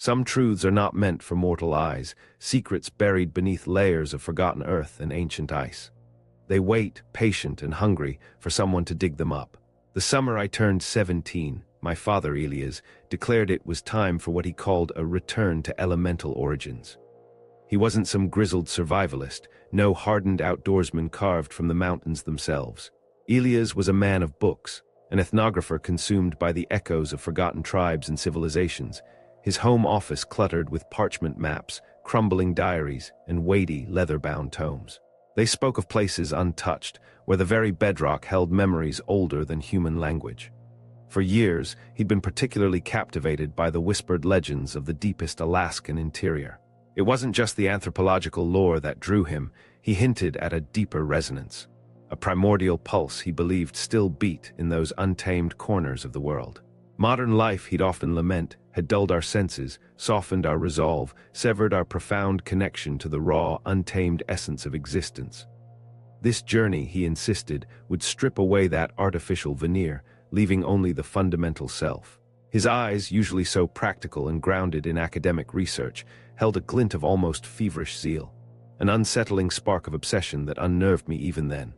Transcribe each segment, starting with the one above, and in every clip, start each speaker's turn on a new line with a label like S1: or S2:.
S1: Some truths are not meant for mortal eyes, secrets buried beneath layers of forgotten earth and ancient ice. They wait, patient and hungry, for someone to dig them up. The summer I turned 17, my father, Elias, declared it was time for what he called a return to elemental origins. He wasn't some grizzled survivalist, no hardened outdoorsman carved from the mountains themselves. Elias was a man of books, an ethnographer consumed by the echoes of forgotten tribes and civilizations, his home office cluttered with parchment maps, crumbling diaries, and weighty, leather-bound tomes. They spoke of places untouched, where the very bedrock held memories older than human language. For years, he'd been particularly captivated by the whispered legends of the deepest Alaskan interior. It wasn't just the anthropological lore that drew him, he hinted at a deeper resonance. A primordial pulse he believed still beat in those untamed corners of the world. Modern life, he'd often lament, had dulled our senses, softened our resolve, severed our profound connection to the raw, untamed essence of existence. This journey, he insisted, would strip away that artificial veneer, leaving only the fundamental self. His eyes, usually so practical and grounded in academic research, held a glint of almost feverish zeal, an unsettling spark of obsession that unnerved me even then.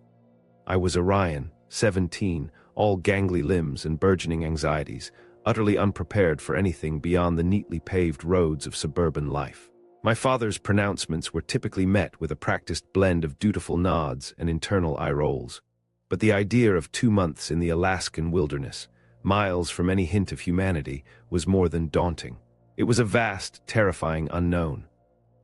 S1: I was Orion, 17, all gangly limbs and burgeoning anxieties, utterly unprepared for anything beyond the neatly paved roads of suburban life. My father's pronouncements were typically met with a practiced blend of dutiful nods and internal eye rolls. But the idea of 2 months in the Alaskan wilderness, miles from any hint of humanity, was more than daunting. It was a vast, terrifying unknown.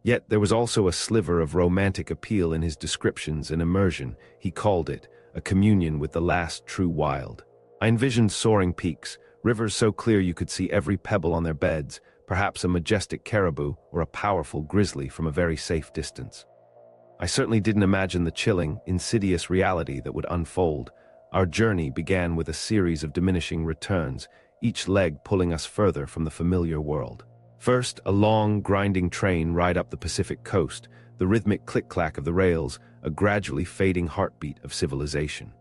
S1: Yet there was also a sliver of romantic appeal in his descriptions and immersion. He called it a communion with the last true wild. I envisioned soaring peaks, rivers so clear you could see every pebble on their beds, perhaps a majestic caribou or a powerful grizzly from a very safe distance. I certainly didn't imagine the chilling, insidious reality that would unfold. Our journey began with a series of diminishing returns, each leg pulling us further from the familiar world. First, a long, grinding train ride up the Pacific coast, the rhythmic click-clack of the rails, a gradually fading heartbeat of civilization.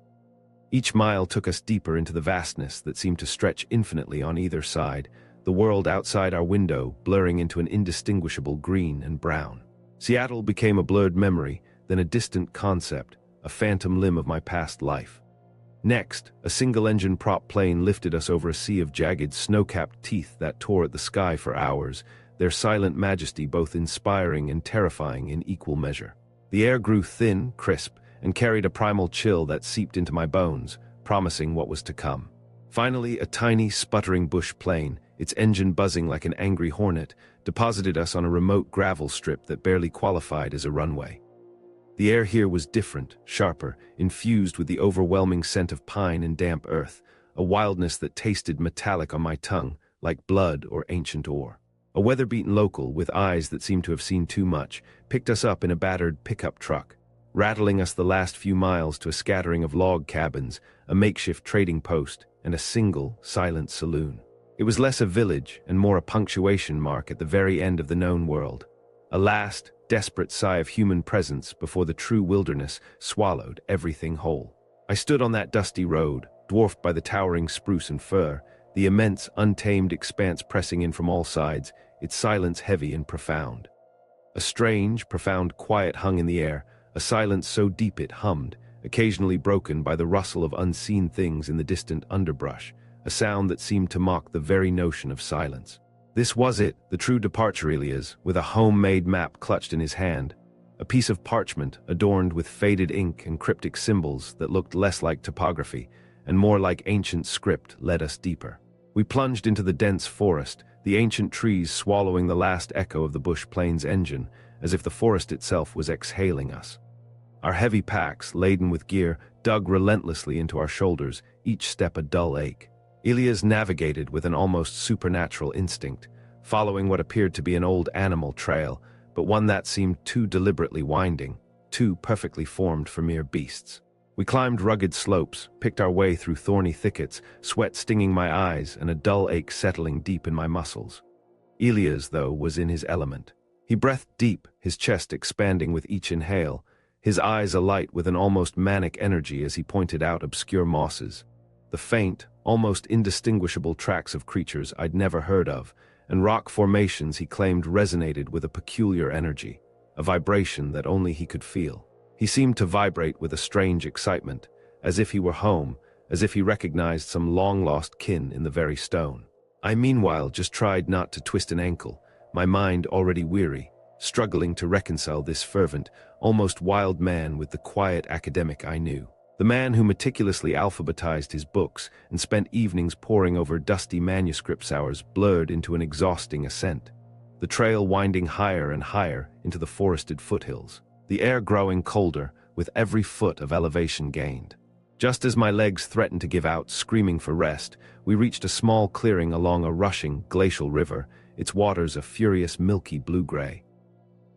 S1: Each mile took us deeper into the vastness that seemed to stretch infinitely on either side, the world outside our window blurring into an indistinguishable green and brown. Seattle became a blurred memory, then a distant concept, a phantom limb of my past life. Next, a single-engine prop plane lifted us over a sea of jagged, snow-capped teeth that tore at the sky for hours, their silent majesty both inspiring and terrifying in equal measure. The air grew thin, crisp, and carried a primal chill that seeped into my bones, promising what was to come. Finally, a tiny, sputtering bush plane, its engine buzzing like an angry hornet, deposited us on a remote gravel strip that barely qualified as a runway. The air here was different, sharper, infused with the overwhelming scent of pine and damp earth, a wildness that tasted metallic on my tongue, like blood or ancient ore. A weather-beaten local, with eyes that seemed to have seen too much, picked us up in a battered pickup truck, rattling us the last few miles to a scattering of log cabins, a makeshift trading post, and a single, silent saloon. It was less a village and more a punctuation mark at the very end of the known world. A last, desperate sigh of human presence before the true wilderness swallowed everything whole. I stood on that dusty road, dwarfed by the towering spruce and fir, the immense, untamed expanse pressing in from all sides, its silence heavy and profound. A strange, profound quiet hung in the air, a silence so deep it hummed, occasionally broken by the rustle of unseen things in the distant underbrush, a sound that seemed to mock the very notion of silence. This was it, the true departure, Elias, with a homemade map clutched in his hand, a piece of parchment adorned with faded ink and cryptic symbols that looked less like topography and more like ancient script led us deeper. We plunged into the dense forest, the ancient trees swallowing the last echo of the bush plane's engine, as if the forest itself was exhaling us. Our heavy packs, laden with gear, dug relentlessly into our shoulders, each step a dull ache. Elias navigated with an almost supernatural instinct, following what appeared to be an old animal trail, but one that seemed too deliberately winding, too perfectly formed for mere beasts. We climbed rugged slopes, picked our way through thorny thickets, sweat stinging my eyes and a dull ache settling deep in my muscles. Elias, though, was in his element. He breathed deep, his chest expanding with each inhale, his eyes alight with an almost manic energy as he pointed out obscure mosses, the faint, almost indistinguishable tracks of creatures I'd never heard of, and rock formations he claimed resonated with a peculiar energy, a vibration that only he could feel. He seemed to vibrate with a strange excitement, as if he were home, as if he recognized some long-lost kin in the very stone. I meanwhile just tried not to twist an ankle, my mind already weary, struggling to reconcile this fervent, almost wild man with the quiet academic I knew. The man who meticulously alphabetized his books and spent evenings poring over dusty manuscript hours blurred into an exhausting ascent. The trail winding higher and higher into the forested foothills, the air growing colder with every foot of elevation gained. Just as my legs threatened to give out, screaming for rest, we reached a small clearing along a rushing, glacial river, its waters a furious milky blue-gray.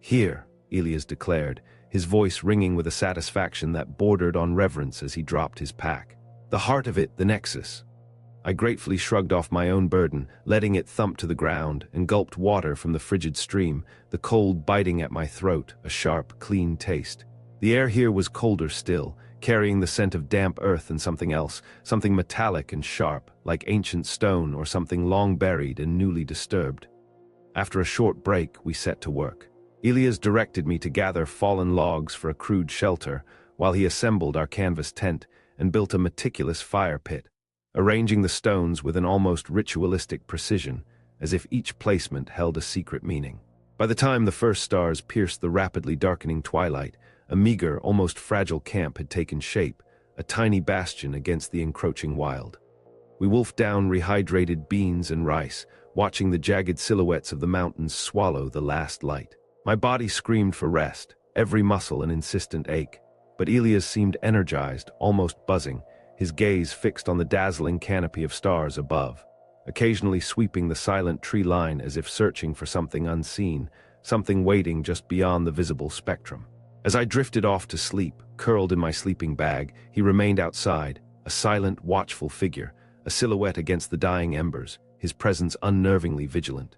S1: "Here," Elias declared, his voice ringing with a satisfaction that bordered on reverence as he dropped his pack. "The heart of it, the nexus." I gratefully shrugged off my own burden, letting it thump to the ground, and gulped water from the frigid stream, the cold biting at my throat, a sharp, clean taste. The air here was colder still, carrying the scent of damp earth and something else, something metallic and sharp, like ancient stone or something long buried and newly disturbed. After a short break, we set to work. Elias directed me to gather fallen logs for a crude shelter, while he assembled our canvas tent and built a meticulous fire pit, arranging the stones with an almost ritualistic precision, as if each placement held a secret meaning. By the time the first stars pierced the rapidly darkening twilight, a meager, almost fragile camp had taken shape, a tiny bastion against the encroaching wild. We wolfed down rehydrated beans and rice, watching the jagged silhouettes of the mountains swallow the last light. My body screamed for rest, every muscle an insistent ache, but Elias seemed energized, almost buzzing, his gaze fixed on the dazzling canopy of stars above, occasionally sweeping the silent tree line as if searching for something unseen, something waiting just beyond the visible spectrum. As I drifted off to sleep, curled in my sleeping bag, he remained outside, a silent, watchful figure, a silhouette against the dying embers, his presence unnervingly vigilant.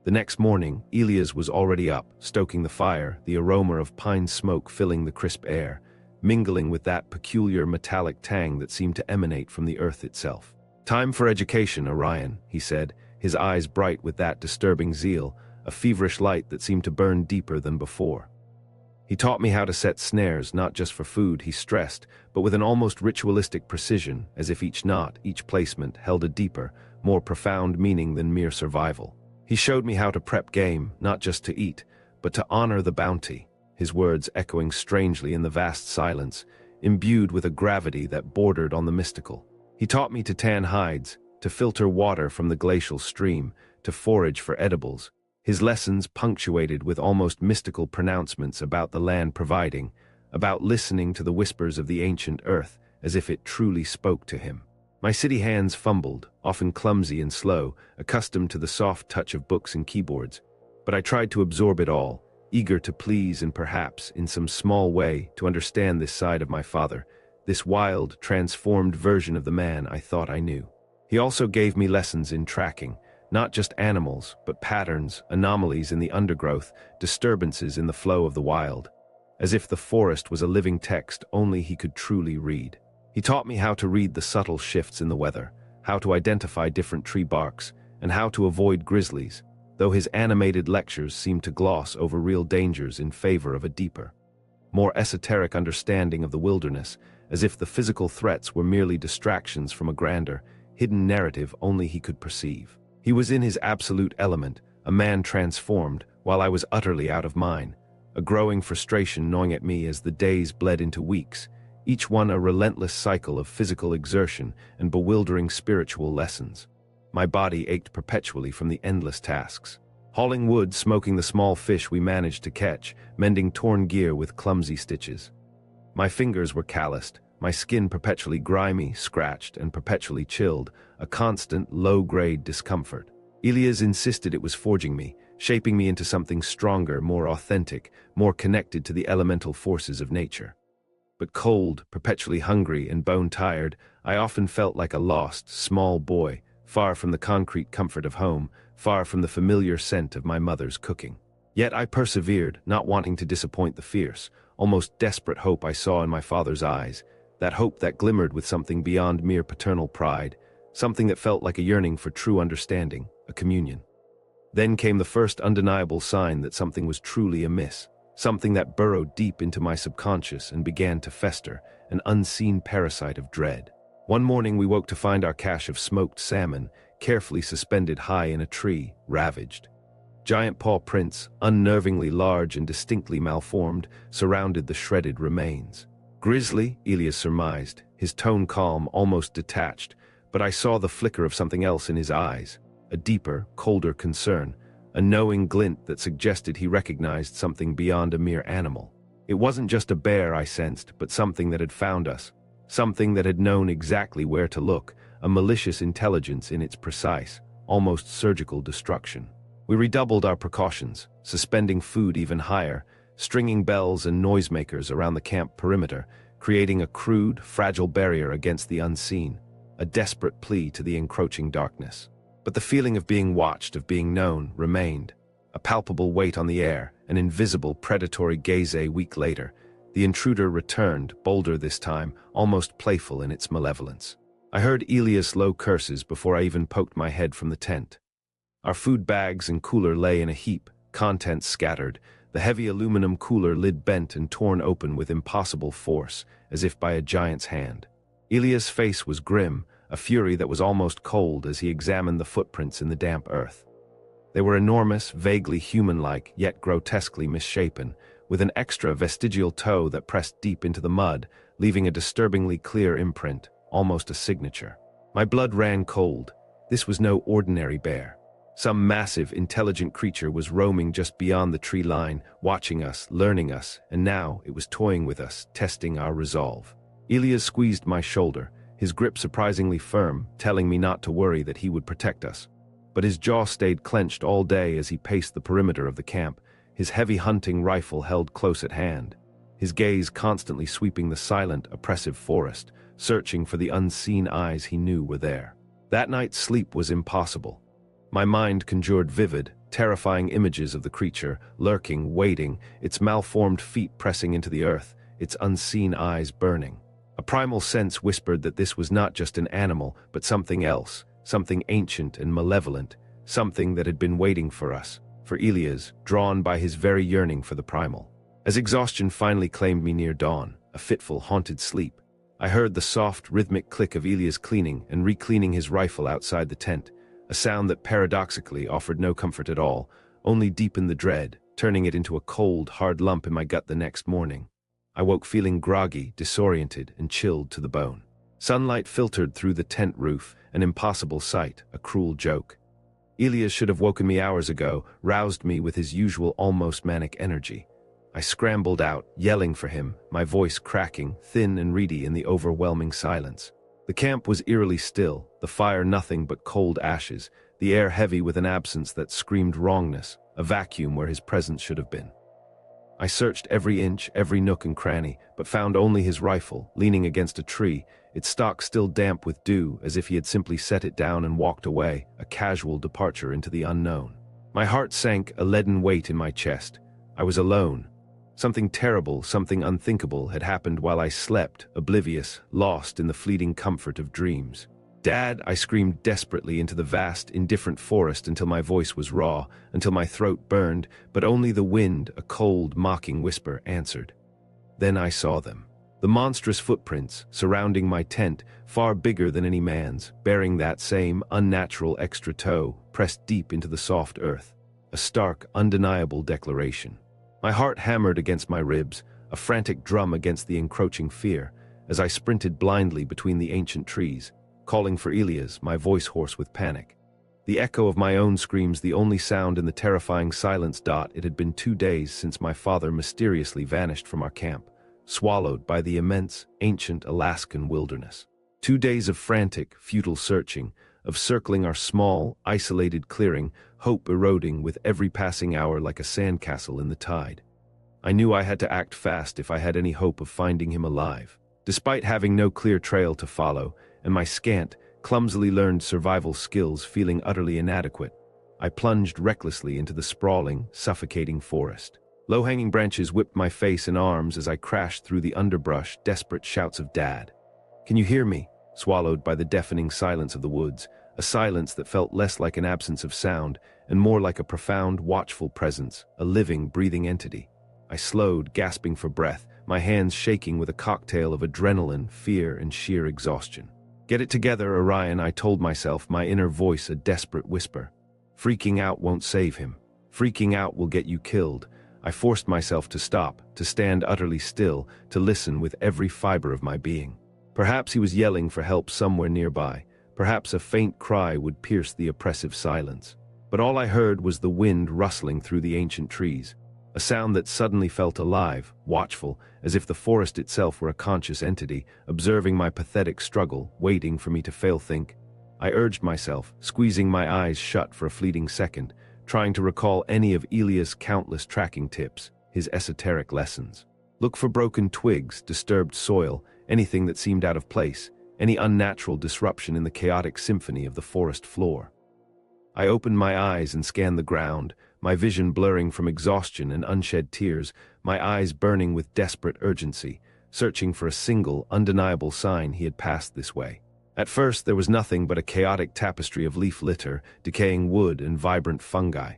S1: The next morning, Elias was already up, stoking the fire, the aroma of pine smoke filling the crisp air, mingling with that peculiar metallic tang that seemed to emanate from the earth itself. "Time for education, Orion," he said, his eyes bright with that disturbing zeal, a feverish light that seemed to burn deeper than before. He taught me how to set snares, not just for food, he stressed, but with an almost ritualistic precision, as if each knot, each placement, held a deeper, more profound meaning than mere survival. He showed me how to prep game, not just to eat, but to honor the bounty, his words echoing strangely in the vast silence, imbued with a gravity that bordered on the mystical. He taught me to tan hides, to filter water from the glacial stream, to forage for edibles, his lessons punctuated with almost mystical pronouncements about the land providing, about listening to the whispers of the ancient earth as if it truly spoke to him. My city hands fumbled, often clumsy and slow, accustomed to the soft touch of books and keyboards, but I tried to absorb it all, eager to please and perhaps, in some small way, to understand this side of my father, this wild, transformed version of the man I thought I knew. He also gave me lessons in tracking, not just animals, but patterns, anomalies in the undergrowth, disturbances in the flow of the wild, as if the forest was a living text only he could truly read. He taught me how to read the subtle shifts in the weather, how to identify different tree barks, and how to avoid grizzlies, though his animated lectures seemed to gloss over real dangers in favor of a deeper, more esoteric understanding of the wilderness, as if the physical threats were merely distractions from a grander, hidden narrative only he could perceive. He was in his absolute element, a man transformed, while I was utterly out of mine, a growing frustration gnawing at me as the days bled into weeks, each one a relentless cycle of physical exertion and bewildering spiritual lessons. My body ached perpetually from the endless tasks. Hauling wood, smoking the small fish we managed to catch, mending torn gear with clumsy stitches. My fingers were calloused, my skin perpetually grimy, scratched, and perpetually chilled, a constant, low-grade discomfort. Elias insisted it was forging me, shaping me into something stronger, more authentic, more connected to the elemental forces of nature. But cold, perpetually hungry, and bone-tired, I often felt like a lost, small boy, far from the concrete comfort of home, far from the familiar scent of my mother's cooking. Yet I persevered, not wanting to disappoint the fierce, almost desperate hope I saw in my father's eyes, that hope that glimmered with something beyond mere paternal pride, something that felt like a yearning for true understanding, a communion. Then came the first undeniable sign that something was truly amiss, something that burrowed deep into my subconscious and began to fester, an unseen parasite of dread. One morning we woke to find our cache of smoked salmon carefully suspended high in a tree, ravaged. Giant paw prints, unnervingly large and distinctly malformed, surrounded the shredded remains. Grisly, Elias surmised, his tone calm, almost detached, but I saw the flicker of something else in his eyes, a deeper, colder concern, a knowing glint that suggested he recognized something beyond a mere animal. It wasn't just a bear, I sensed, but something that had found us, something that had known exactly where to look, a malicious intelligence in its precise, almost surgical destruction. We redoubled our precautions, suspending food even higher, stringing bells and noisemakers around the camp perimeter, creating a crude, fragile barrier against the unseen, a desperate plea to the encroaching darkness. But the feeling of being watched, of being known, remained, a palpable weight on the air, an invisible predatory gaze. A week later, the intruder returned, bolder this time, almost playful in its malevolence. I heard Elias' low curses before I even poked my head from the tent. Our food bags and cooler lay in a heap, contents scattered, the heavy aluminum cooler lid bent and torn open with impossible force, as if by a giant's hand. Elias' face was grim, a fury that was almost cold as he examined the footprints in the damp earth. They were enormous, vaguely human-like, yet grotesquely misshapen, with an extra vestigial toe that pressed deep into the mud, leaving a disturbingly clear imprint, almost a signature. My blood ran cold. This was no ordinary bear. Some massive, intelligent creature was roaming just beyond the tree line, watching us, learning us, and now it was toying with us, testing our resolve. Elias squeezed my shoulder, his grip surprisingly firm, telling me not to worry, that he would protect us. But his jaw stayed clenched all day as he paced the perimeter of the camp, his heavy hunting rifle held close at hand, his gaze constantly sweeping the silent, oppressive forest, searching for the unseen eyes he knew were there. That night sleep was impossible. My mind conjured vivid, terrifying images of the creature, lurking, waiting, its malformed feet pressing into the earth, its unseen eyes burning. A primal sense whispered that this was not just an animal, but something else, something ancient and malevolent, something that had been waiting for us, for Elias, drawn by his very yearning for the primal. As exhaustion finally claimed me near dawn, a fitful, haunted sleep, I heard the soft, rhythmic click of Elias cleaning and recleaning his rifle outside the tent, a sound that paradoxically offered no comfort at all, only deepened the dread, turning it into a cold, hard lump in my gut the next morning. I woke feeling groggy, disoriented, and chilled to the bone. Sunlight filtered through the tent roof, an impossible sight, a cruel joke. Elias should have woken me hours ago, roused me with his usual almost manic energy. I scrambled out, yelling for him, my voice cracking, thin and reedy in the overwhelming silence. The camp was eerily still, the fire nothing but cold ashes, the air heavy with an absence that screamed wrongness, a vacuum where his presence should have been. I searched every inch, every nook and cranny, but found only his rifle, leaning against a tree, its stock still damp with dew, as if he had simply set it down and walked away, a casual departure into the unknown. My heart sank, a leaden weight in my chest. I was alone. Something terrible, something unthinkable had happened while I slept, oblivious, lost in the fleeting comfort of dreams. "Dad!" I screamed desperately into the vast, indifferent forest until my voice was raw, until my throat burned, but only the wind, a cold, mocking whisper, answered. Then I saw them. The monstrous footprints, surrounding my tent, far bigger than any man's, bearing that same unnatural extra toe, pressed deep into the soft earth. A stark, undeniable declaration. My heart hammered against my ribs, a frantic drum against the encroaching fear, as I sprinted blindly between the ancient trees, calling for Elias, my voice hoarse with panic. The echo of my own screams the only sound in the terrifying silence. It had been 2 days since my father mysteriously vanished from our camp, swallowed by the immense, ancient Alaskan wilderness. 2 days of frantic, futile searching, of circling our small, isolated clearing, hope eroding with every passing hour like a sandcastle in the tide. I knew I had to act fast if I had any hope of finding him alive. Despite having no clear trail to follow, and my scant, clumsily learned survival skills feeling utterly inadequate, I plunged recklessly into the sprawling, suffocating forest. Low-hanging branches whipped my face and arms as I crashed through the underbrush, desperate shouts of "Dad! Can you hear me?" swallowed by the deafening silence of the woods, a silence that felt less like an absence of sound and more like a profound, watchful presence, a living, breathing entity. I slowed, gasping for breath, my hands shaking with a cocktail of adrenaline, fear, and sheer exhaustion. "Get it together, Orion," I told myself, my inner voice a desperate whisper. "Freaking out won't save him. Freaking out will get you killed." I forced myself to stop, to stand utterly still, to listen with every fiber of my being. Perhaps he was yelling for help somewhere nearby. Perhaps a faint cry would pierce the oppressive silence. But all I heard was the wind rustling through the ancient trees, a sound that suddenly felt alive, watchful, as if the forest itself were a conscious entity, observing my pathetic struggle, waiting for me to fail think. I urged myself, squeezing my eyes shut for a fleeting second, trying to recall any of Elia's countless tracking tips, his esoteric lessons. Look for broken twigs, disturbed soil, anything that seemed out of place, any unnatural disruption in the chaotic symphony of the forest floor. I opened my eyes and scanned the ground, my vision blurring from exhaustion and unshed tears, my eyes burning with desperate urgency, searching for a single, undeniable sign he had passed this way. At first, there was nothing but a chaotic tapestry of leaf litter, decaying wood, and vibrant fungi.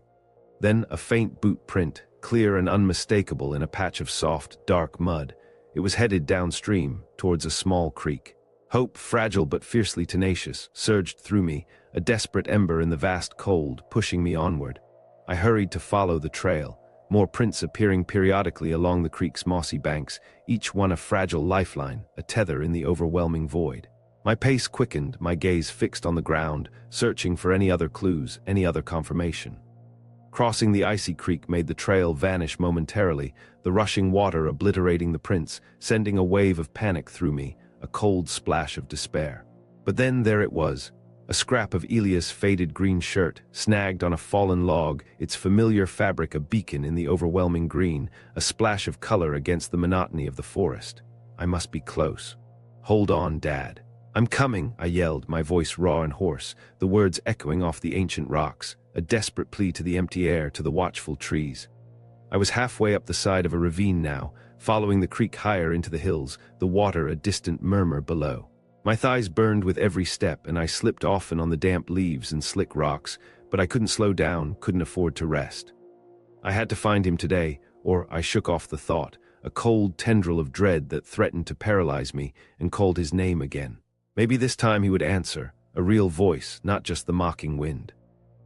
S1: Then a faint boot print, clear and unmistakable in a patch of soft, dark mud. It was headed downstream, towards a small creek. Hope, fragile but fiercely tenacious, surged through me, a desperate ember in the vast cold, pushing me onward. I hurried to follow the trail, more prints appearing periodically along the creek's mossy banks, each one a fragile lifeline, a tether in the overwhelming void. My pace quickened, my gaze fixed on the ground, searching for any other clues, any other confirmation. Crossing the icy creek made the trail vanish momentarily, the rushing water obliterating the prints, sending a wave of panic through me, a cold splash of despair. But then there it was, a scrap of Elia's faded green shirt, snagged on a fallen log, its familiar fabric a beacon in the overwhelming green, a splash of color against the monotony of the forest. I must be close. "Hold on, Dad." "I'm coming," I yelled, my voice raw and hoarse, the words echoing off the ancient rocks, a desperate plea to the empty air, to the watchful trees. I was halfway up the side of a ravine now, following the creek higher into the hills, the water a distant murmur below. My thighs burned with every step, and I slipped often on the damp leaves and slick rocks, but I couldn't slow down, couldn't afford to rest. I had to find him today, or I shook off the thought, a cold tendril of dread that threatened to paralyze me, and called his name again. Maybe this time he would answer, a real voice, not just the mocking wind.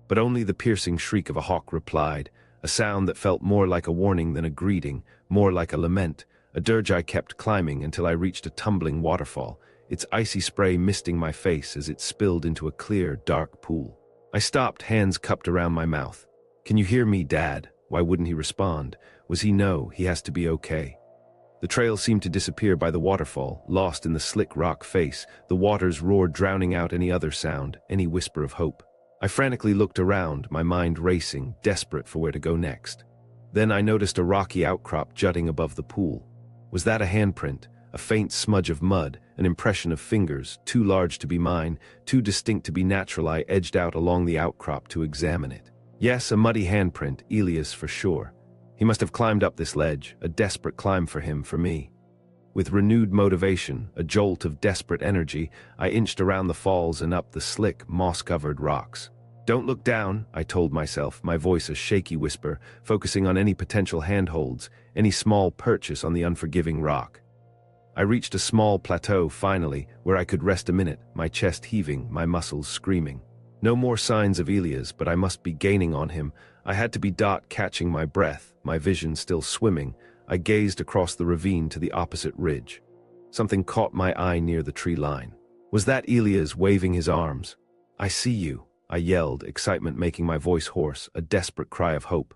S1: But only the piercing shriek of a hawk replied, a sound that felt more like a warning than a greeting, more like a lament, a dirge. I kept climbing until I reached a tumbling waterfall, its icy spray misting my face as it spilled into a clear, dark pool. I stopped, hands cupped around my mouth. "Can you hear me, Dad?" Why wouldn't he respond? Was he no, he has to be okay. The trail seemed to disappear by the waterfall, lost in the slick rock face, the waters roared, drowning out any other sound, any whisper of hope. I frantically looked around, my mind racing, desperate for where to go next. Then I noticed a rocky outcrop jutting above the pool. Was that a handprint, a faint smudge of mud, an impression of fingers, too large to be mine, too distinct to be natural? I edged out along the outcrop to examine it. Yes, a muddy handprint, Elias for sure. He must have climbed up this ledge, a desperate climb for him, for me. With renewed motivation, a jolt of desperate energy, I inched around the falls and up the slick, moss-covered rocks. "Don't look down," I told myself, my voice a shaky whisper, focusing on any potential handholds, any small purchase on the unforgiving rock. I reached a small plateau, finally, where I could rest a minute, my chest heaving, my muscles screaming. No more signs of Elias, but I must be gaining on him. I had to be catching my breath, my vision still swimming. I gazed across the ravine to the opposite ridge. Something caught my eye near the tree line. Was that Elias waving his arms? "I see you," I yelled, excitement making my voice hoarse, a desperate cry of hope.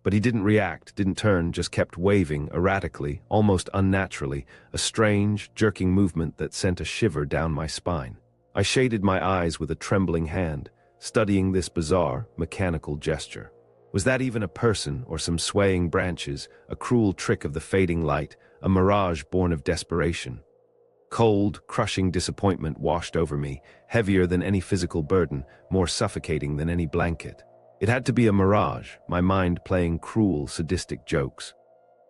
S1: But he didn't react, didn't turn, just kept waving, erratically, almost unnaturally, a strange, jerking movement that sent a shiver down my spine. I shaded my eyes with a trembling hand, studying this bizarre, mechanical gesture. Was that even a person or some swaying branches, a cruel trick of the fading light, a mirage born of desperation? Cold, crushing disappointment washed over me, heavier than any physical burden, more suffocating than any blanket. It had to be a mirage, my mind playing cruel, sadistic jokes.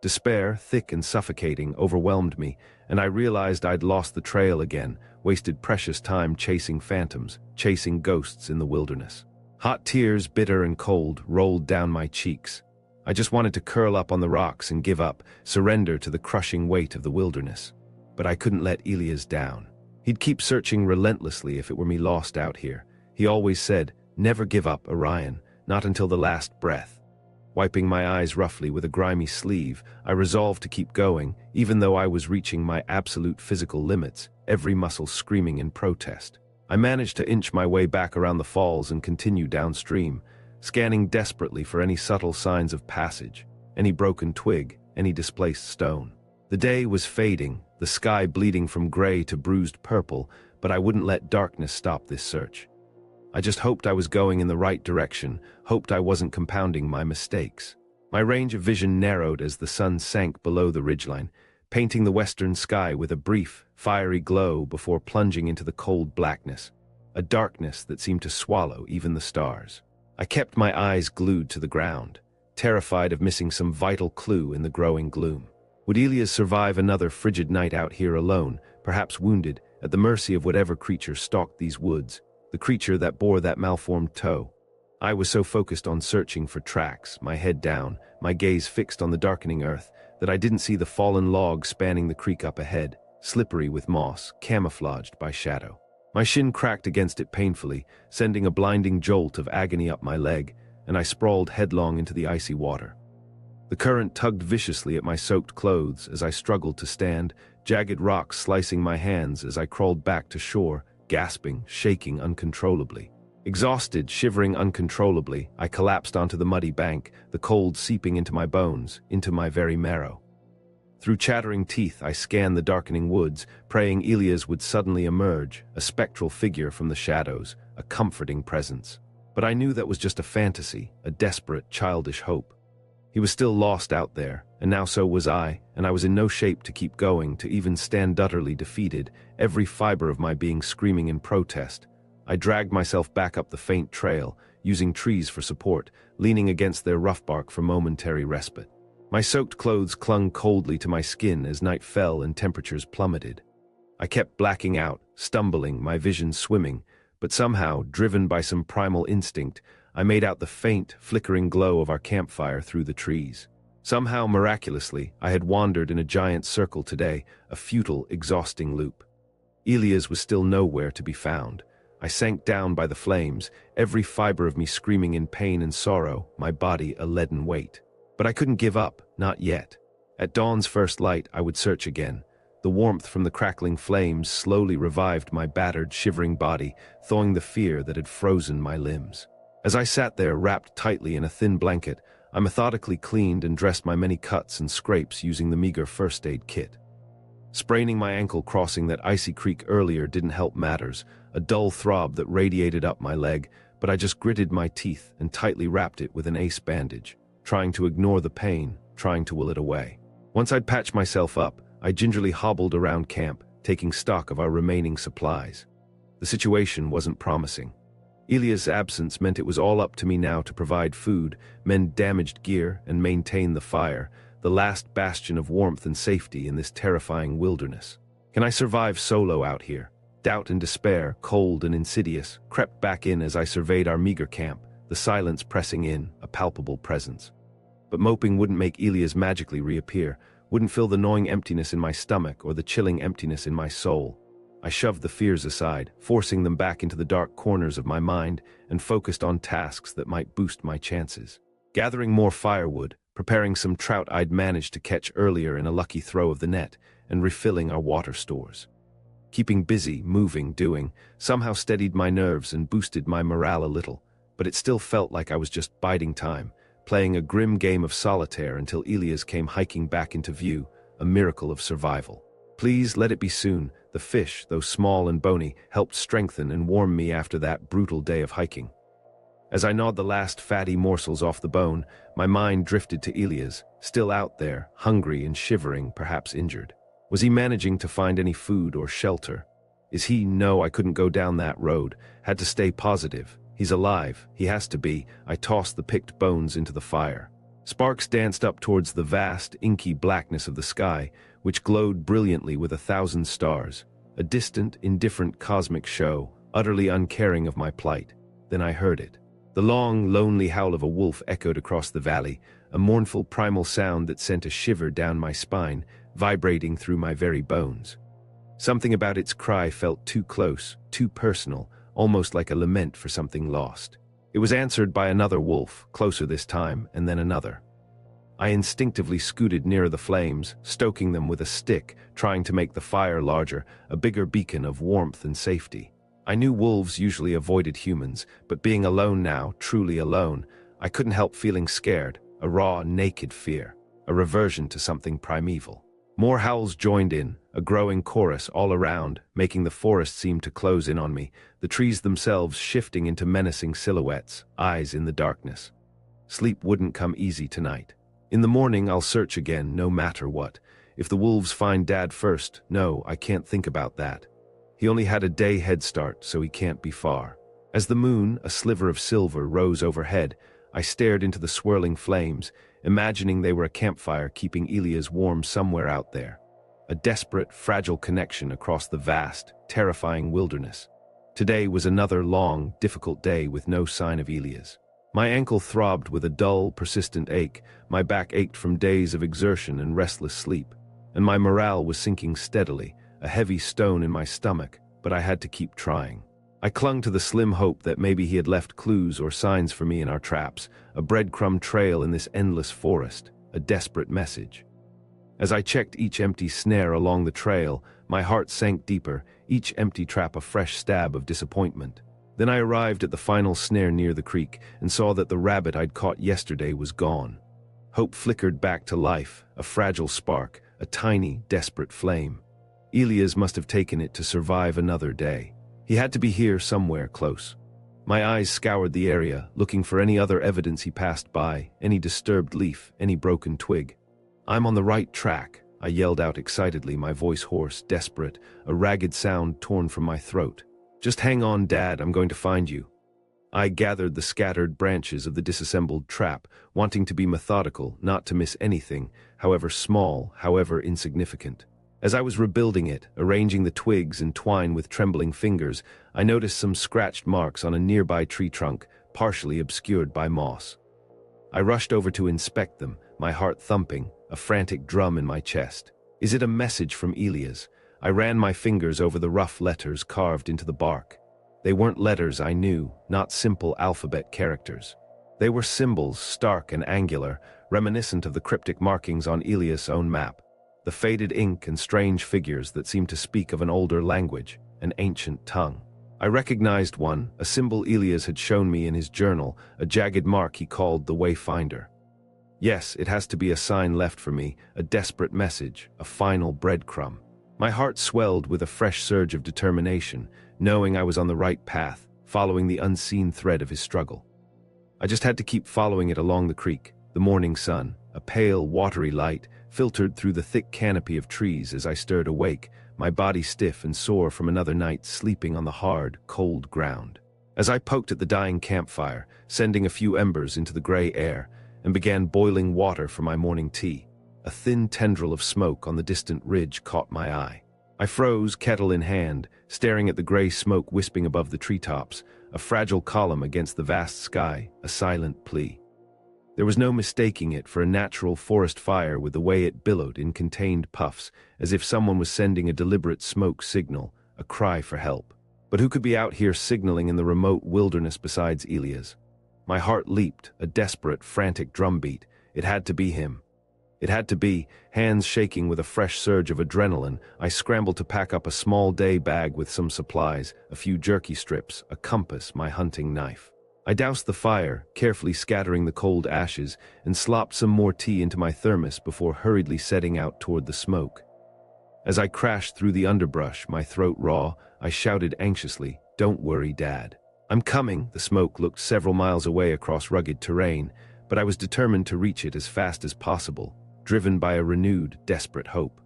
S1: Despair, thick and suffocating, overwhelmed me, and I realized I'd lost the trail again, wasted precious time chasing phantoms, chasing ghosts in the wilderness. Hot tears, bitter and cold, rolled down my cheeks. I just wanted to curl up on the rocks and give up, surrender to the crushing weight of the wilderness. But I couldn't let Elias down. He'd keep searching relentlessly if it were me lost out here. He always said, "Never give up, Orion, not until the last breath." Wiping my eyes roughly with a grimy sleeve, I resolved to keep going, even though I was reaching my absolute physical limits, every muscle screaming in protest. I managed to inch my way back around the falls and continue downstream, scanning desperately for any subtle signs of passage, any broken twig, any displaced stone. The day was fading, the sky bleeding from gray to bruised purple, but I wouldn't let darkness stop this search. I just hoped I was going in the right direction, hoped I wasn't compounding my mistakes. My range of vision narrowed as the sun sank below the ridgeline, painting the western sky with a brief, fiery glow before plunging into the cold blackness, a darkness that seemed to swallow even the stars. I kept my eyes glued to the ground, terrified of missing some vital clue in the growing gloom. Would Elias survive another frigid night out here alone, perhaps wounded, at the mercy of whatever creature stalked these woods, the creature that bore that malformed toe? I was so focused on searching for tracks, my head down, my gaze fixed on the darkening earth, that I didn't see the fallen log spanning the creek up ahead, slippery with moss, camouflaged by shadow. My shin cracked against it painfully, sending a blinding jolt of agony up my leg, and I sprawled headlong into the icy water. The current tugged viciously at my soaked clothes as I struggled to stand, jagged rocks slicing my hands as I crawled back to shore, gasping, shaking uncontrollably. Exhausted, shivering uncontrollably, I collapsed onto the muddy bank, the cold seeping into my bones, into my very marrow. Through chattering teeth, I scanned the darkening woods, praying Elias would suddenly emerge, a spectral figure from the shadows, a comforting presence. But I knew that was just a fantasy, a desperate, childish hope. He was still lost out there, and now so was I, and I was in no shape to keep going, to even stand utterly defeated, every fiber of my being screaming in protest. I dragged myself back up the faint trail, using trees for support, leaning against their rough bark for momentary respite. My soaked clothes clung coldly to my skin as night fell and temperatures plummeted. I kept blacking out, stumbling, my vision swimming, but somehow, driven by some primal instinct, I made out the faint, flickering glow of our campfire through the trees. Somehow, miraculously, I had wandered in a giant circle today, a futile, exhausting loop. Elias was still nowhere to be found. I sank down by the flames, every fiber of me screaming in pain and sorrow, my body a leaden weight. But I couldn't give up, not yet. At dawn's first light, I would search again. The warmth from the crackling flames slowly revived my battered, shivering body, thawing the fear that had frozen my limbs. As I sat there, wrapped tightly in a thin blanket, I methodically cleaned and dressed my many cuts and scrapes using the meager first aid kit. Spraining my ankle crossing that icy creek earlier didn't help matters, a dull throb that radiated up my leg, but I just gritted my teeth and tightly wrapped it with an ace bandage, trying to ignore the pain, trying to will it away. Once I'd patched myself up, I gingerly hobbled around camp, taking stock of our remaining supplies. The situation wasn't promising. Elias' absence meant it was all up to me now to provide food, mend damaged gear, and maintain the fire, the last bastion of warmth and safety in this terrifying wilderness. Can I survive solo out here? Doubt and despair, cold and insidious, crept back in as I surveyed our meager camp, the silence pressing in, a palpable presence. But moping wouldn't make Elias magically reappear, wouldn't fill the gnawing emptiness in my stomach or the chilling emptiness in my soul. I shoved the fears aside, forcing them back into the dark corners of my mind, and focused on tasks that might boost my chances. Gathering more firewood, preparing some trout I'd managed to catch earlier in a lucky throw of the net, and refilling our water stores. Keeping busy, moving, doing, somehow steadied my nerves and boosted my morale a little, but it still felt like I was just biding time, playing a grim game of solitaire until Elias came hiking back into view, a miracle of survival. Please let it be soon. The fish, though small and bony, helped strengthen and warm me after that brutal day of hiking. As I gnawed the last fatty morsels off the bone, my mind drifted to Elias, still out there, hungry and shivering, perhaps injured. Was he managing to find any food or shelter? Is he? No, I couldn't go down that road. Had to stay positive. He's alive. He has to be. I tossed the picked bones into the fire. Sparks danced up towards the vast, inky blackness of the sky, which glowed brilliantly with 1,000 stars. A distant, indifferent cosmic show, utterly uncaring of my plight. Then I heard it. The long, lonely howl of a wolf echoed across the valley, a mournful primal sound that sent a shiver down my spine, vibrating through my very bones. Something about its cry felt too close, too personal, almost like a lament for something lost. It was answered by another wolf, closer this time, and then another. I instinctively scooted nearer the flames, stoking them with a stick, trying to make the fire larger, a bigger beacon of warmth and safety. I knew wolves usually avoided humans, but being alone now, truly alone, I couldn't help feeling scared, a raw, naked fear, a reversion to something primeval. More howls joined in, a growing chorus all around, making the forest seem to close in on me, the trees themselves shifting into menacing silhouettes, eyes in the darkness. Sleep wouldn't come easy tonight. In the morning I'll search again, no matter what. If the wolves find Dad first, no, I can't think about that. He only had a day head start, so he can't be far. As the moon, a sliver of silver, rose overhead, I stared into the swirling flames, imagining they were a campfire keeping Elias warm somewhere out there. A desperate, fragile connection across the vast, terrifying wilderness. Today was another long, difficult day with no sign of Elias. My ankle throbbed with a dull, persistent ache, my back ached from days of exertion and restless sleep, and my morale was sinking steadily, a heavy stone in my stomach, but I had to keep trying. I clung to the slim hope that maybe he had left clues or signs for me in our traps, a breadcrumb trail in this endless forest, a desperate message. As I checked each empty snare along the trail, my heart sank deeper, each empty trap a fresh stab of disappointment. Then I arrived at the final snare near the creek and saw that the rabbit I'd caught yesterday was gone. Hope flickered back to life, a fragile spark, a tiny, desperate flame. Elias must have taken it to survive another day. He had to be here somewhere close. My eyes scoured the area, looking for any other evidence he passed by, any disturbed leaf, any broken twig. "I'm on the right track," I yelled out excitedly, my voice hoarse, desperate, a ragged sound torn from my throat. "Just hang on, Dad, I'm going to find you." I gathered the scattered branches of the disassembled trap, wanting to be methodical, not to miss anything, however small, however insignificant. As I was rebuilding it, arranging the twigs and twine with trembling fingers, I noticed some scratched marks on a nearby tree trunk, partially obscured by moss. I rushed over to inspect them, my heart thumping, a frantic drum in my chest. Is it a message from Elias? I ran my fingers over the rough letters carved into the bark. They weren't letters I knew, not simple alphabet characters. They were symbols, stark and angular, reminiscent of the cryptic markings on Elias' own map. The faded ink and strange figures that seemed to speak of an older language, an ancient tongue. I recognized one, a symbol Elias had shown me in his journal, a jagged mark he called the Wayfinder. Yes, it has to be a sign left for me, a desperate message, a final breadcrumb. My heart swelled with a fresh surge of determination, knowing I was on the right path, following the unseen thread of his struggle. I just had to keep following it along the creek. The morning sun, a pale, watery light, filtered through the thick canopy of trees as I stirred awake, my body stiff and sore from another night sleeping on the hard, cold ground. As I poked at the dying campfire, sending a few embers into the gray air, and began boiling water for my morning tea, a thin tendril of smoke on the distant ridge caught my eye. I froze, kettle in hand, staring at the gray smoke wisping above the treetops, a fragile column against the vast sky, a silent plea. There was no mistaking it for a natural forest fire with the way it billowed in contained puffs, as if someone was sending a deliberate smoke signal, a cry for help. But who could be out here signaling in the remote wilderness besides Elias? My heart leaped, a desperate, frantic drumbeat. It had to be him. It had to be. Hands shaking with a fresh surge of adrenaline, I scrambled to pack up a small day bag with some supplies, a few jerky strips, a compass, my hunting knife. I doused the fire, carefully scattering the cold ashes, and slopped some more tea into my thermos before hurriedly setting out toward the smoke. As I crashed through the underbrush, my throat raw, I shouted anxiously, "Don't worry, Dad. I'm coming." The smoke looked several miles away across rugged terrain, but I was determined to reach it as fast as possible, driven by a renewed, desperate hope.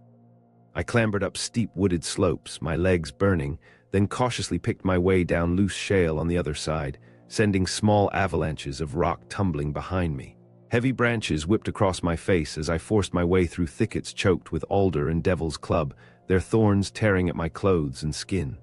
S1: I clambered up steep wooded slopes, my legs burning, then cautiously picked my way down loose shale on the other side, sending small avalanches of rock tumbling behind me. Heavy branches whipped across my face as I forced my way through thickets choked with alder and devil's club, their thorns tearing at my clothes and skin.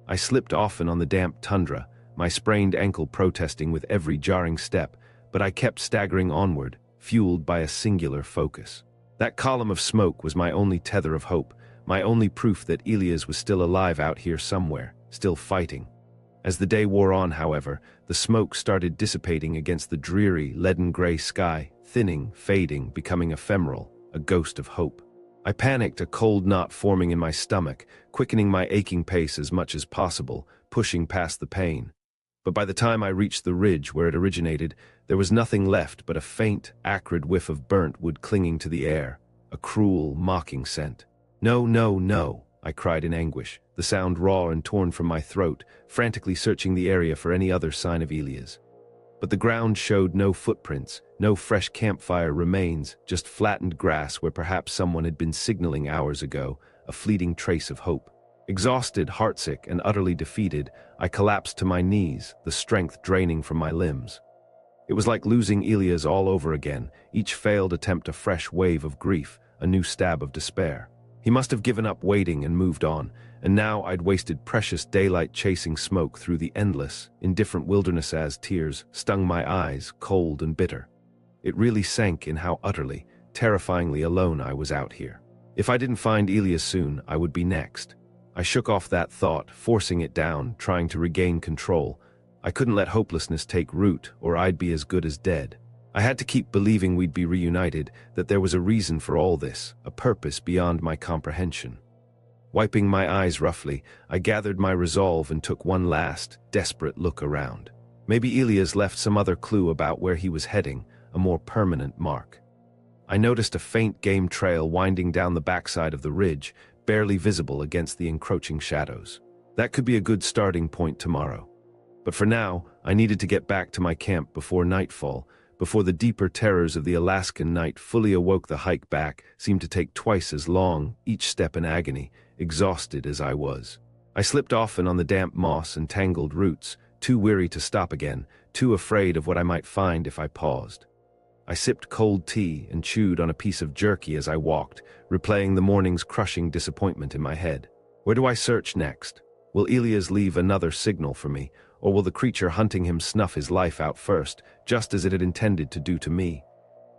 S1: I slipped often on the damp tundra, my sprained ankle protesting with every jarring step, but I kept staggering onward, fueled by a singular focus. That column of smoke was my only tether of hope, my only proof that Elias was still alive out here somewhere, still fighting. As the day wore on, however, the smoke started dissipating against the dreary, leaden-gray sky, thinning, fading, becoming ephemeral, a ghost of hope. I panicked, a cold knot forming in my stomach, quickening my aching pace as much as possible, pushing past the pain. But by the time I reached the ridge where it originated, there was nothing left but a faint, acrid whiff of burnt wood clinging to the air, a cruel, mocking scent. "No, no, no," I cried in anguish, the sound raw and torn from my throat, frantically searching the area for any other sign of Elias. But the ground showed no footprints, no fresh campfire remains, just flattened grass where perhaps someone had been signaling hours ago, a fleeting trace of hope. Exhausted, heartsick, and utterly defeated, I collapsed to my knees, the strength draining from my limbs. It was like losing Elias all over again, each failed attempt a fresh wave of grief, a new stab of despair. He must have given up waiting and moved on, and now I'd wasted precious daylight chasing smoke through the endless, indifferent wilderness as tears stung my eyes, cold and bitter. It really sank in how utterly, terrifyingly alone I was out here. If I didn't find Elias soon, I would be next. I shook off that thought, forcing it down, trying to regain control. I couldn't let hopelessness take root, or I'd be as good as dead. I had to keep believing we'd be reunited, that there was a reason for all this, a purpose beyond my comprehension. Wiping my eyes roughly, I gathered my resolve and took one last, desperate look around. Maybe Elias left some other clue about where he was heading, a more permanent mark. I noticed a faint game trail winding down the backside of the ridge, barely visible against the encroaching shadows. That could be a good starting point tomorrow. But for now, I needed to get back to my camp before nightfall, before the deeper terrors of the Alaskan night fully awoke. The hike back seemed to take twice as long, each step in agony, exhausted as I was. I slipped often on the damp moss and tangled roots, too weary to stop again, too afraid of what I might find if I paused. I sipped cold tea and chewed on a piece of jerky as I walked, replaying the morning's crushing disappointment in my head. Where do I search next? Will Elias leave another signal for me, or will the creature hunting him snuff his life out first, just as it had intended to do to me?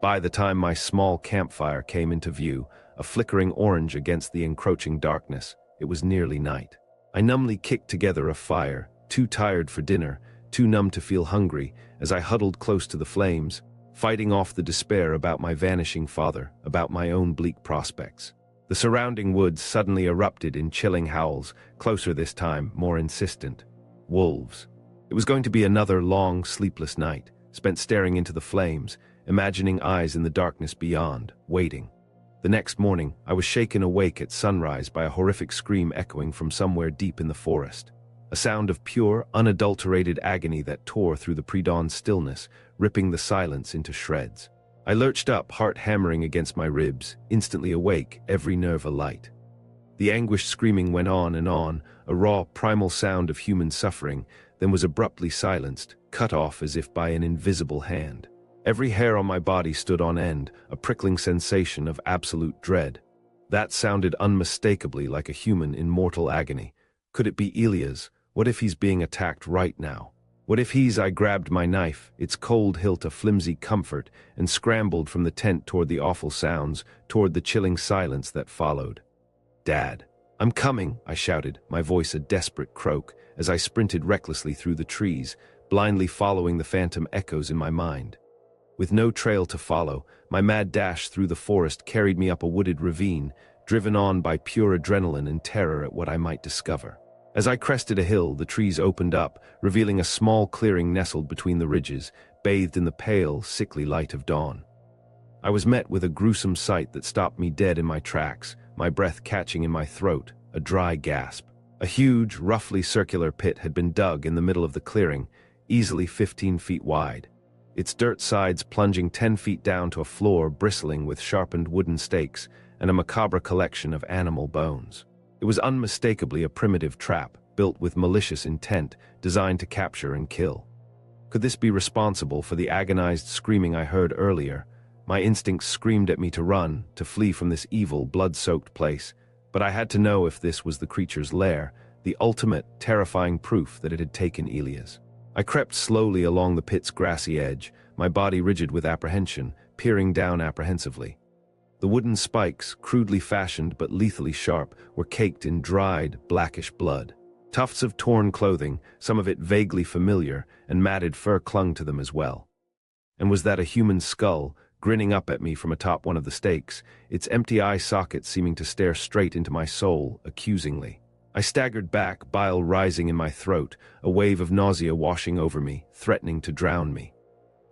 S1: By the time my small campfire came into view, a flickering orange against the encroaching darkness, it was nearly night. I numbly kicked together a fire, too tired for dinner, too numb to feel hungry, as I huddled close to the flames, fighting off the despair about my vanishing father, about my own bleak prospects. The surrounding woods suddenly erupted in chilling howls, closer this time, more insistent. Wolves. It was going to be another long, sleepless night, spent staring into the flames, imagining eyes in the darkness beyond, waiting. The next morning, I was shaken awake at sunrise by a horrific scream echoing from somewhere deep in the forest. A sound of pure, unadulterated agony that tore through the pre-dawn stillness, ripping the silence into shreds. I lurched up, heart hammering against my ribs, instantly awake, every nerve alight. The anguished screaming went on, a raw, primal sound of human suffering, then was abruptly silenced, cut off as if by an invisible hand. Every hair on my body stood on end, a prickling sensation of absolute dread. That sounded unmistakably like a human in mortal agony. Could it be Elias? What if he's being attacked right now? What if I grabbed my knife, its cold hilt a flimsy comfort, and scrambled from the tent toward the awful sounds, toward the chilling silence that followed. "Dad, I'm coming," I shouted, my voice a desperate croak, as I sprinted recklessly through the trees, blindly following the phantom echoes in my mind. With no trail to follow, my mad dash through the forest carried me up a wooded ravine, driven on by pure adrenaline and terror at what I might discover. As I crested a hill, the trees opened up, revealing a small clearing nestled between the ridges, bathed in the pale, sickly light of dawn. I was met with a gruesome sight that stopped me dead in my tracks, my breath catching in my throat, a dry gasp. A huge, roughly circular pit had been dug in the middle of the clearing, easily 15 feet wide, its dirt sides plunging 10 feet down to a floor bristling with sharpened wooden stakes and a macabre collection of animal bones. It was unmistakably a primitive trap, built with malicious intent, designed to capture and kill. Could this be responsible for the agonized screaming I heard earlier? My instincts screamed at me to run, to flee from this evil, blood-soaked place, but I had to know if this was the creature's lair, the ultimate, terrifying proof that it had taken Elias. I crept slowly along the pit's grassy edge, my body rigid with apprehension, peering down apprehensively. The wooden spikes, crudely fashioned but lethally sharp, were caked in dried, blackish blood. Tufts of torn clothing, some of it vaguely familiar, and matted fur clung to them as well. And was that a human skull, grinning up at me from atop one of the stakes, its empty eye sockets seeming to stare straight into my soul, accusingly? I staggered back, bile rising in my throat, a wave of nausea washing over me, threatening to drown me.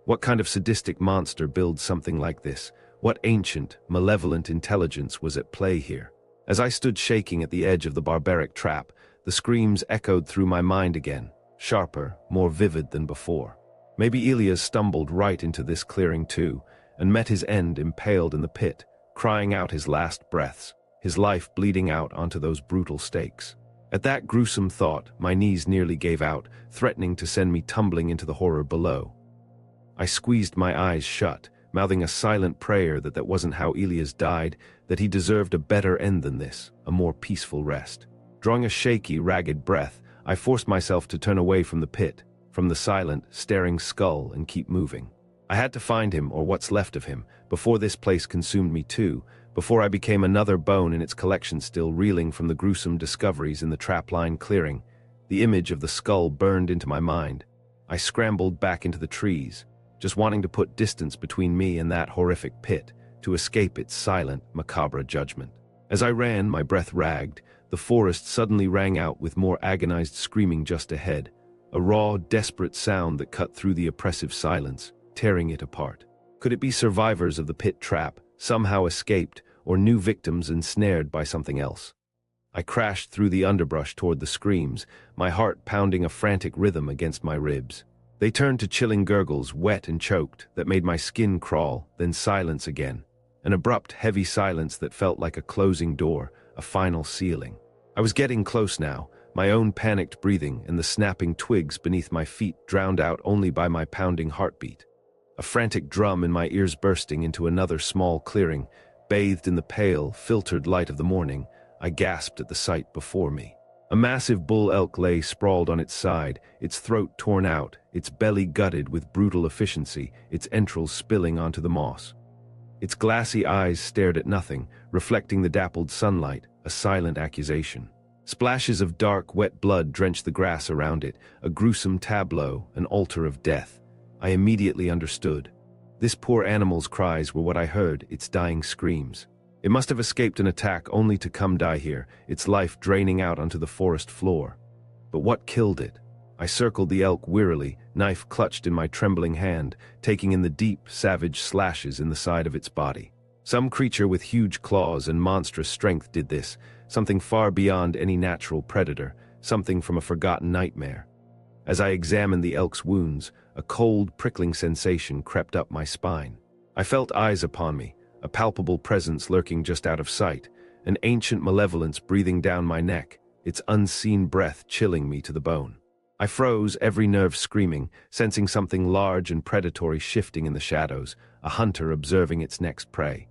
S1: What kind of sadistic monster builds something like this? What ancient, malevolent intelligence was at play here? As I stood shaking at the edge of the barbaric trap, the screams echoed through my mind again, sharper, more vivid than before. Maybe Elias stumbled right into this clearing too, and met his end impaled in the pit, crying out his last breaths, his life bleeding out onto those brutal stakes. At that gruesome thought, my knees nearly gave out, threatening to send me tumbling into the horror below. I squeezed my eyes shut, mouthing a silent prayer that wasn't how Elias died, that he deserved a better end than this, a more peaceful rest. Drawing a shaky, ragged breath, I forced myself to turn away from the pit, from the silent, staring skull, and keep moving. I had to find him, or what's left of him, before this place consumed me too, before I became another bone in its collection still reeling from the gruesome discoveries in the trapline clearing. The image of the skull burned into my mind. I scrambled back into the trees, just wanting to put distance between me and that horrific pit, to escape its silent, macabre judgment. As I ran, my breath ragged. The forest suddenly rang out with more agonized screaming just ahead, a raw, desperate sound that cut through the oppressive silence, tearing it apart. Could it be survivors of the pit trap, somehow escaped, or new victims ensnared by something else? I crashed through the underbrush toward the screams, my heart pounding a frantic rhythm against my ribs. They turned to chilling gurgles, wet and choked, that made my skin crawl, then silence again. An abrupt, heavy silence that felt like a closing door, a final sealing. I was getting close now, my own panicked breathing and the snapping twigs beneath my feet drowned out only by my pounding heartbeat. A frantic drum in my ears bursting into another small clearing, bathed in the pale, filtered light of the morning, I gasped at the sight before me. A massive bull elk lay sprawled on its side, its throat torn out, its belly gutted with brutal efficiency, its entrails spilling onto the moss. Its glassy eyes stared at nothing, reflecting the dappled sunlight, a silent accusation. Splashes of dark, wet blood drenched the grass around it, a gruesome tableau, an altar of death. I immediately understood. This poor animal's cries were what I heard, its dying screams. It must have escaped an attack only to come die here, its life draining out onto the forest floor. But what killed it? I circled the elk wearily, knife clutched in my trembling hand, taking in the deep, savage slashes in the side of its body. Some creature with huge claws and monstrous strength did this, something far beyond any natural predator, something from a forgotten nightmare. As I examined the elk's wounds, a cold, prickling sensation crept up my spine. I felt eyes upon me, a palpable presence lurking just out of sight, an ancient malevolence breathing down my neck, its unseen breath chilling me to the bone. I froze, every nerve screaming, sensing something large and predatory shifting in the shadows, a hunter observing its next prey.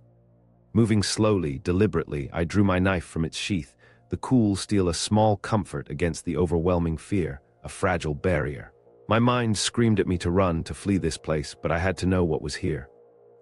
S1: Moving slowly, deliberately, I drew my knife from its sheath, the cool steel a small comfort against the overwhelming fear, a fragile barrier. My mind screamed at me to run, to flee this place, but I had to know what was here.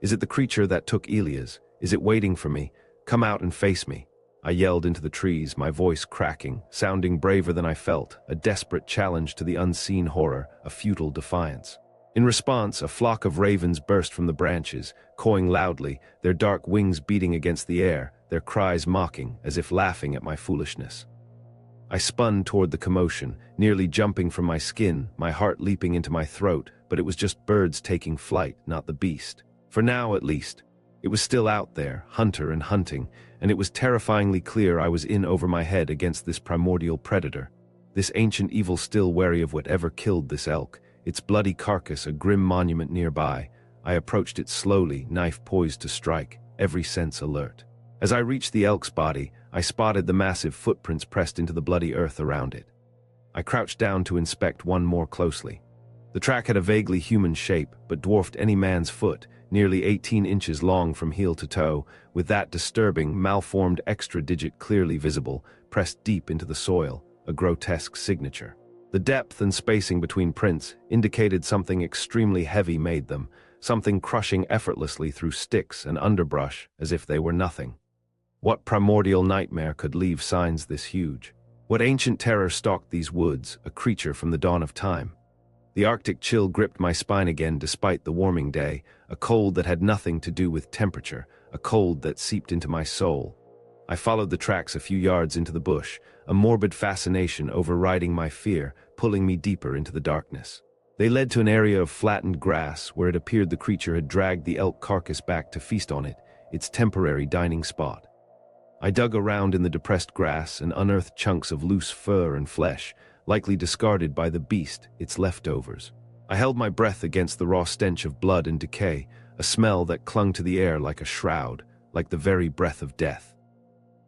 S1: Is it the creature that took Elias? Is it waiting for me? Come out and face me. I yelled into the trees, my voice cracking, sounding braver than I felt, a desperate challenge to the unseen horror, a futile defiance. In response, a flock of ravens burst from the branches, cawing loudly, their dark wings beating against the air, their cries mocking, as if laughing at my foolishness. I spun toward the commotion, nearly jumping from my skin, my heart leaping into my throat, but it was just birds taking flight, not the beast. For now, at least. It was still out there, hunter and hunting, and it was terrifyingly clear I was in over my head against this primordial predator. This ancient evil still wary of whatever killed this elk, its bloody carcass a grim monument nearby. I approached it slowly, knife poised to strike, every sense alert. As I reached the elk's body, I spotted the massive footprints pressed into the bloody earth around it. I crouched down to inspect one more closely. The track had a vaguely human shape, but dwarfed any man's foot, nearly 18 inches long from heel to toe, with that disturbing, malformed extra digit clearly visible, pressed deep into the soil, a grotesque signature. The depth and spacing between prints indicated something extremely heavy made them, something crushing effortlessly through sticks and underbrush as if they were nothing. What primordial nightmare could leave signs this huge? What ancient terror stalked these woods, a creature from the dawn of time? The Arctic chill gripped my spine again despite the warming day, a cold that had nothing to do with temperature, a cold that seeped into my soul. I followed the tracks a few yards into the bush, a morbid fascination overriding my fear, pulling me deeper into the darkness. They led to an area of flattened grass where it appeared the creature had dragged the elk carcass back to feast on it, its temporary dining spot. I dug around in the depressed grass and unearthed chunks of loose fur and flesh, likely discarded by the beast, its leftovers. I held my breath against the raw stench of blood and decay, a smell that clung to the air like a shroud, like the very breath of death.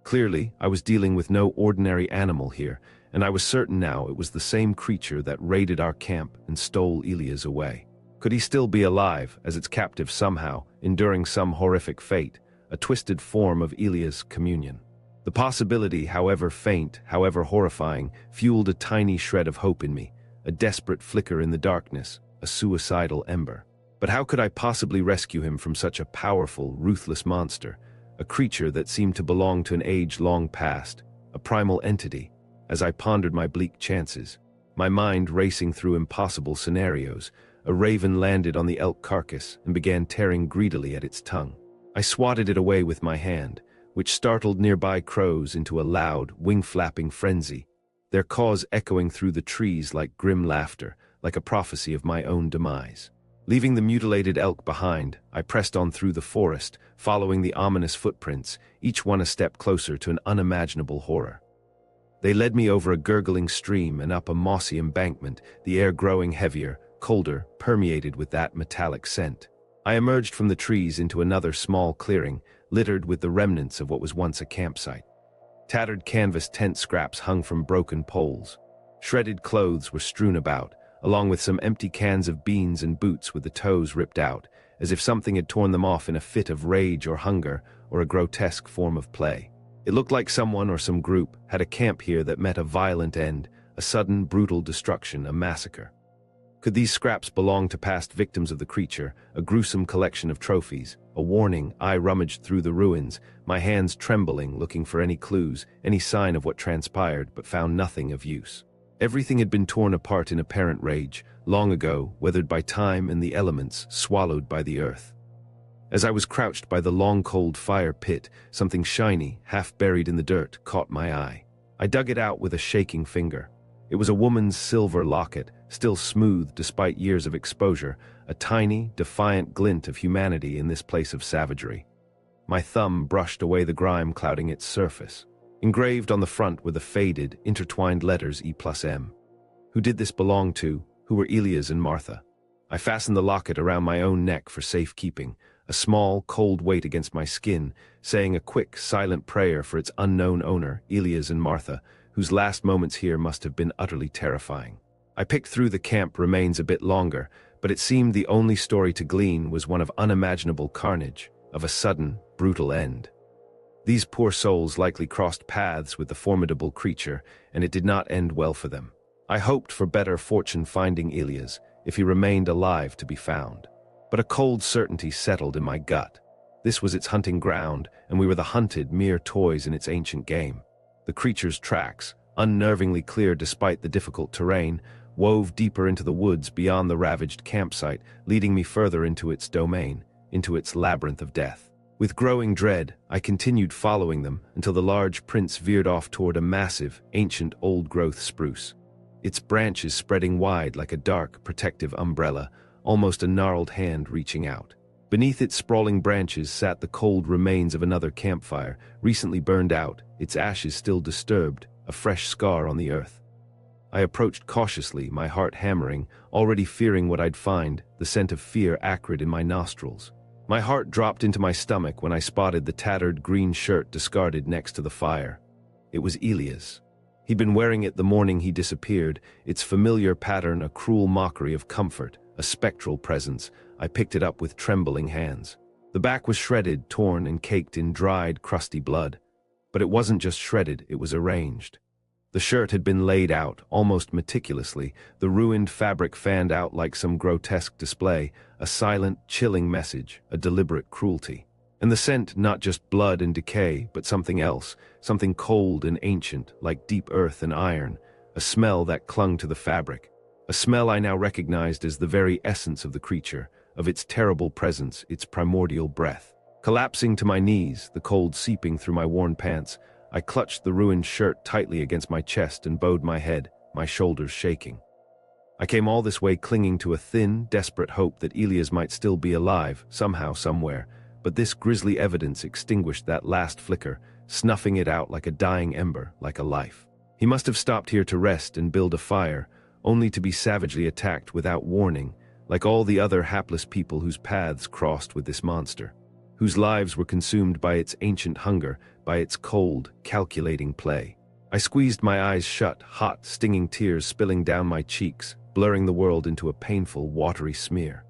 S1: Clearly, I was dealing with no ordinary animal here, and I was certain now it was the same creature that raided our camp and stole Elias away. Could he still be alive, as its captive somehow, enduring some horrific fate, a twisted form of Elias' communion? The possibility, however faint, however horrifying, fueled a tiny shred of hope in me, a desperate flicker in the darkness, a suicidal ember. But how could I possibly rescue him from such a powerful, ruthless monster, a creature that seemed to belong to an age long past, a primal entity? As I pondered my bleak chances, my mind racing through impossible scenarios, a raven landed on the elk carcass and began tearing greedily at its tongue. I swatted it away with my hand, which startled nearby crows into a loud, wing-flapping frenzy, their caws echoing through the trees like grim laughter, like a prophecy of my own demise. Leaving the mutilated elk behind, I pressed on through the forest, following the ominous footprints, each one a step closer to an unimaginable horror. They led me over a gurgling stream and up a mossy embankment, the air growing heavier, colder, permeated with that metallic scent. I emerged from the trees into another small clearing, littered with the remnants of what was once a campsite. Tattered canvas tent scraps hung from broken poles. Shredded clothes were strewn about, along with some empty cans of beans and boots with the toes ripped out, as if something had torn them off in a fit of rage or hunger or a grotesque form of play. It looked like someone or some group had a camp here that met a violent end, a sudden, brutal destruction, a massacre. Could these scraps belong to past victims of the creature, a gruesome collection of trophies? A warning. I rummaged through the ruins, my hands trembling, looking for any clues, any sign of what transpired, but found nothing of use. Everything had been torn apart in apparent rage, long ago, weathered by time and the elements, swallowed by the earth. As I was crouched by the long cold fire pit, something shiny, half buried in the dirt, caught my eye. I dug it out with a shaking finger. It was a woman's silver locket, still smooth despite years of exposure, a tiny, defiant glint of humanity in this place of savagery. My thumb brushed away the grime clouding its surface. Engraved on the front were the faded, intertwined letters E+M. Who did this belong to? Who were Elias and Martha? I fastened the locket around my own neck for safekeeping, a small, cold weight against my skin, saying a quick, silent prayer for its unknown owner, Elias and Martha, whose last moments here must have been utterly terrifying. I picked through the camp remains a bit longer, but it seemed the only story to glean was one of unimaginable carnage, of a sudden, brutal end. These poor souls likely crossed paths with the formidable creature, and it did not end well for them. I hoped for better fortune finding Elias, if he remained alive to be found. But a cold certainty settled in my gut. This was its hunting ground, and we were the hunted, mere toys in its ancient game. The creature's tracks, unnervingly clear despite the difficult terrain, wove deeper into the woods beyond the ravaged campsite, leading me further into its domain, into its labyrinth of death. With growing dread, I continued following them until the large prints veered off toward a massive, ancient old-growth spruce. Its branches spreading wide like a dark, protective umbrella, almost a gnarled hand reaching out. Beneath its sprawling branches sat the cold remains of another campfire, recently burned out, its ashes still disturbed, a fresh scar on the earth. I approached cautiously, my heart hammering, already fearing what I'd find, the scent of fear acrid in my nostrils. My heart dropped into my stomach when I spotted the tattered green shirt discarded next to the fire. It was Elias. He'd been wearing it the morning he disappeared, its familiar pattern a cruel mockery of comfort, a spectral presence. I picked it up with trembling hands. The back was shredded, torn, and caked in dried, crusty blood. But it wasn't just shredded, it was arranged. The shirt had been laid out, almost meticulously, the ruined fabric fanned out like some grotesque display, a silent, chilling message, a deliberate cruelty. And the scent, not just blood and decay, but something else, something cold and ancient, like deep earth and iron, a smell that clung to the fabric. A smell I now recognized as the very essence of the creature, of its terrible presence, its primordial breath. Collapsing to my knees, the cold seeping through my worn pants, I clutched the ruined shirt tightly against my chest and bowed my head, my shoulders shaking. I came all this way clinging to a thin, desperate hope that Elias might still be alive, somehow, somewhere, but this grisly evidence extinguished that last flicker, snuffing it out like a dying ember, like a life. He must have stopped here to rest and build a fire, only to be savagely attacked without warning, like all the other hapless people whose paths crossed with this monster, whose lives were consumed by its ancient hunger, by its cold, calculating play. I squeezed my eyes shut, hot, stinging tears spilling down my cheeks, blurring the world into a painful, watery smear.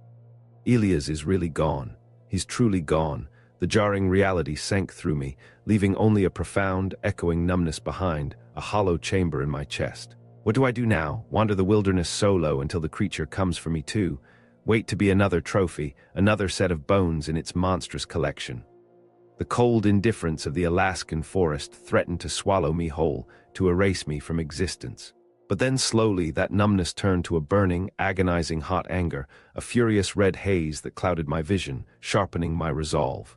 S1: Elias is really gone. He's truly gone. The jarring reality sank through me, leaving only a profound, echoing numbness behind, a hollow chamber in my chest. What do I do now? Wander the wilderness solo until the creature comes for me too? Wait to be another trophy, another set of bones in its monstrous collection? The cold indifference of the Alaskan forest threatened to swallow me whole, to erase me from existence. But then slowly that numbness turned to a burning, agonizing hot anger, a furious red haze that clouded my vision, sharpening my resolve.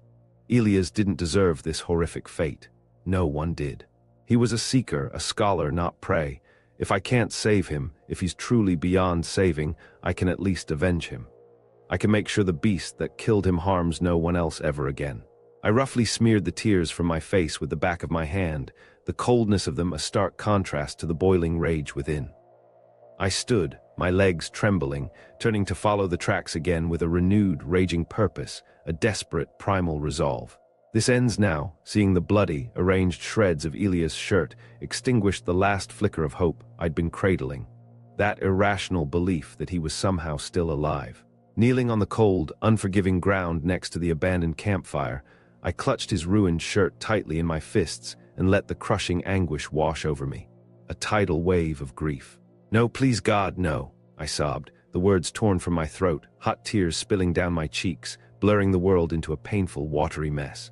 S1: Elias didn't deserve this horrific fate. No one did. He was a seeker, a scholar, not prey. If I can't save him, if he's truly beyond saving, I can at least avenge him. I can make sure the beast that killed him harms no one else ever again. I roughly smeared the tears from my face with the back of my hand, the coldness of them a stark contrast to the boiling rage within. I stood, my legs trembling, turning to follow the tracks again with a renewed, raging purpose, a desperate, primal resolve. This ends now, seeing the bloody, arranged shreds of Elias' shirt extinguished the last flicker of hope I'd been cradling. That irrational belief that he was somehow still alive. Kneeling on the cold, unforgiving ground next to the abandoned campfire, I clutched his ruined shirt tightly in my fists and let the crushing anguish wash over me. A tidal wave of grief. "No, please God, no," I sobbed, the words torn from my throat, hot tears spilling down my cheeks, blurring the world into a painful, watery mess.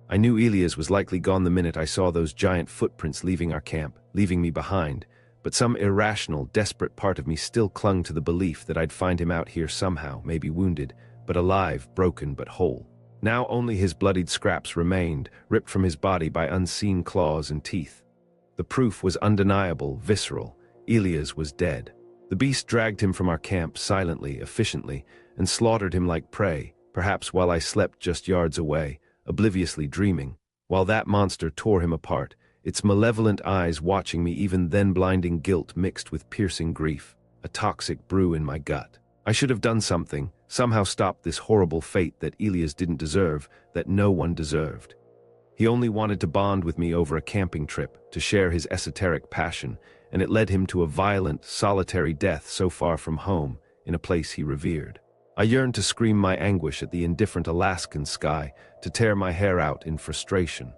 S1: I knew Elias was likely gone the minute I saw those giant footprints leaving our camp, leaving me behind, but some irrational, desperate part of me still clung to the belief that I'd find him out here somehow, maybe wounded, but alive, broken but whole. Now only his bloodied scraps remained, ripped from his body by unseen claws and teeth. The proof was undeniable, visceral. Elias was dead. The beast dragged him from our camp silently, efficiently, and slaughtered him like prey, perhaps while I slept just yards away, obliviously dreaming, while that monster tore him apart, its malevolent eyes watching me, even then blinding guilt mixed with piercing grief, a toxic brew in my gut. I should have done something, somehow stop this horrible fate that Elias didn't deserve, that no one deserved. He only wanted to bond with me over a camping trip, to share his esoteric passion, and it led him to a violent, solitary death so far from home, in a place he revered. I yearned to scream my anguish at the indifferent Alaskan sky, to tear my hair out in frustration.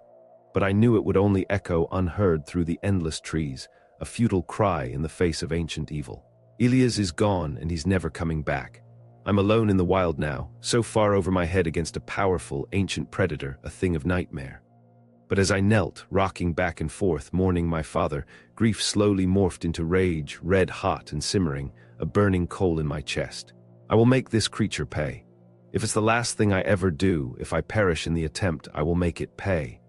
S1: But I knew it would only echo unheard through the endless trees, a futile cry in the face of ancient evil. Elias is gone, and he's never coming back. I'm alone in the wild now, so far over my head against a powerful, ancient predator, a thing of nightmare. But as I knelt, rocking back and forth, mourning my father, grief slowly morphed into rage, red hot and simmering, a burning coal in my chest. I will make this creature pay. If it's the last thing I ever do, if I perish in the attempt, I will make it pay.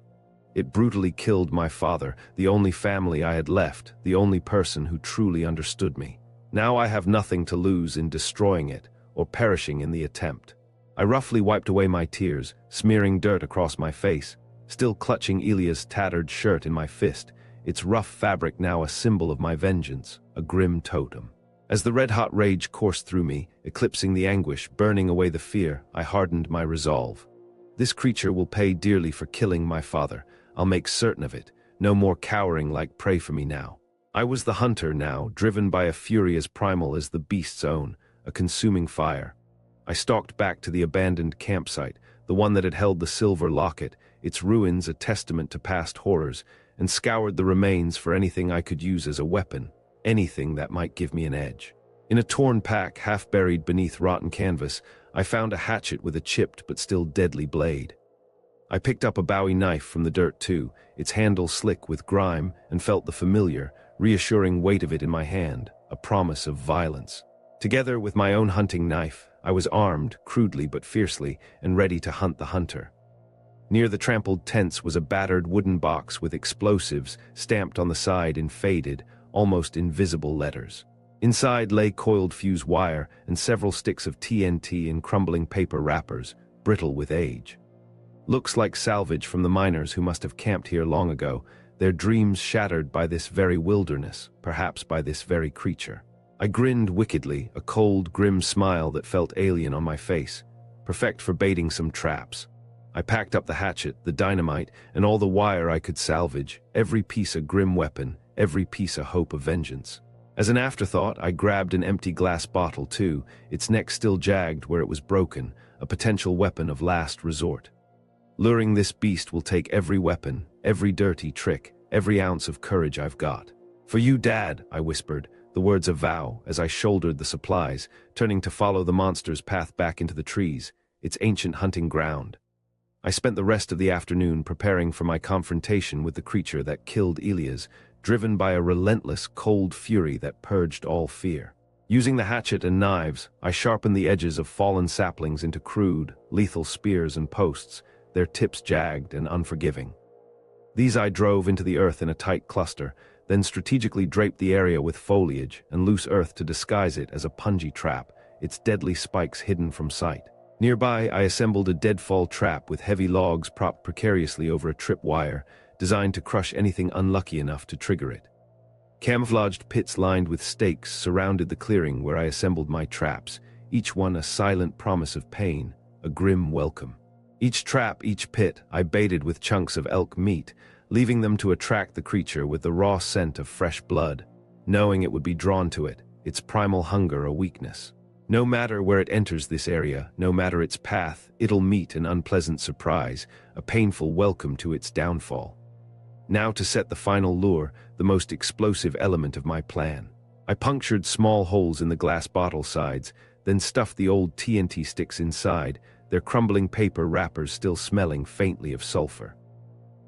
S1: It brutally killed my father, the only family I had left, the only person who truly understood me. Now I have nothing to lose in destroying it, or perishing in the attempt. I roughly wiped away my tears, smearing dirt across my face, still clutching Elias' tattered shirt in my fist, its rough fabric now a symbol of my vengeance, a grim totem. As the red-hot rage coursed through me, eclipsing the anguish, burning away the fear, I hardened my resolve. This creature will pay dearly for killing my father. I'll make certain of it. No more cowering like prey for me now. I was the hunter now, driven by a fury as primal as the beast's own, a consuming fire. I stalked back to the abandoned campsite, the one that had held the silver locket, its ruins a testament to past horrors, and scoured the remains for anything I could use as a weapon, anything that might give me an edge. In a torn pack half buried beneath rotten canvas, I found a hatchet with a chipped but still deadly blade. I picked up a Bowie knife from the dirt too, its handle slick with grime, and felt the familiar, reassuring weight of it in my hand, a promise of violence. Together with my own hunting knife, I was armed, crudely but fiercely, and ready to hunt the hunter. Near the trampled tents was a battered wooden box with explosives stamped on the side in faded, almost invisible letters. Inside lay coiled fuse wire and several sticks of TNT in crumbling paper wrappers, brittle with age. Looks like salvage from the miners who must have camped here long ago, their dreams shattered by this very wilderness, perhaps by this very creature. I grinned wickedly, a cold, grim smile that felt alien on my face, perfect for baiting some traps. I packed up the hatchet, the dynamite, and all the wire I could salvage, every piece a grim weapon, every piece a hope of vengeance. As an afterthought, I grabbed an empty glass bottle too, its neck still jagged where it was broken, a potential weapon of last resort. Luring this beast will take every weapon, every dirty trick, every ounce of courage I've got. For you, Dad, I whispered, the words a vow, as I shouldered the supplies, turning to follow the monster's path back into the trees, its ancient hunting ground. I spent the rest of the afternoon preparing for my confrontation with the creature that killed Elias, driven by a relentless, cold fury that purged all fear. Using the hatchet and knives, I sharpened the edges of fallen saplings into crude, lethal spears and posts, their tips jagged and unforgiving. These I drove into the earth in a tight cluster, then strategically draped the area with foliage and loose earth to disguise it as a punji trap, its deadly spikes hidden from sight. Nearby, I assembled a deadfall trap with heavy logs propped precariously over a tripwire, designed to crush anything unlucky enough to trigger it. Camouflaged pits lined with stakes surrounded the clearing where I assembled my traps, each one a silent promise of pain, a grim welcome. Each trap, each pit, I baited with chunks of elk meat, leaving them to attract the creature with the raw scent of fresh blood, knowing it would be drawn to it, its primal hunger a weakness. No matter where it enters this area, no matter its path, it'll meet an unpleasant surprise, a painful welcome to its downfall. Now to set the final lure, the most explosive element of my plan. I punctured small holes in the glass bottle sides, then stuffed the old TNT sticks inside, their crumbling paper wrappers still smelling faintly of sulfur.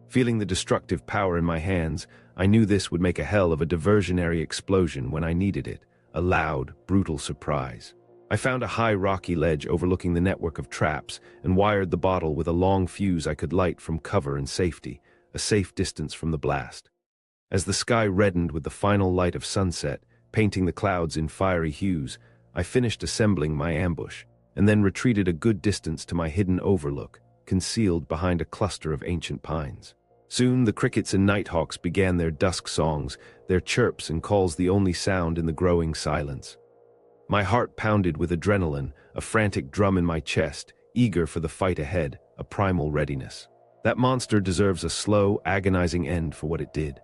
S1: Feeling the destructive power in my hands, I knew this would make a hell of a diversionary explosion when I needed it, a loud, brutal surprise. I found a high rocky ledge overlooking the network of traps and wired the bottle with a long fuse I could light from cover and safety, a safe distance from the blast. As the sky reddened with the final light of sunset, painting the clouds in fiery hues, I finished assembling my ambush, and then retreated a good distance to my hidden overlook, concealed behind a cluster of ancient pines. Soon the crickets and nighthawks began their dusk songs, their chirps and calls the only sound in the growing silence. My heart pounded with adrenaline, a frantic drum in my chest, eager for the fight ahead, a primal readiness. That monster deserves a slow, agonizing end for what it did.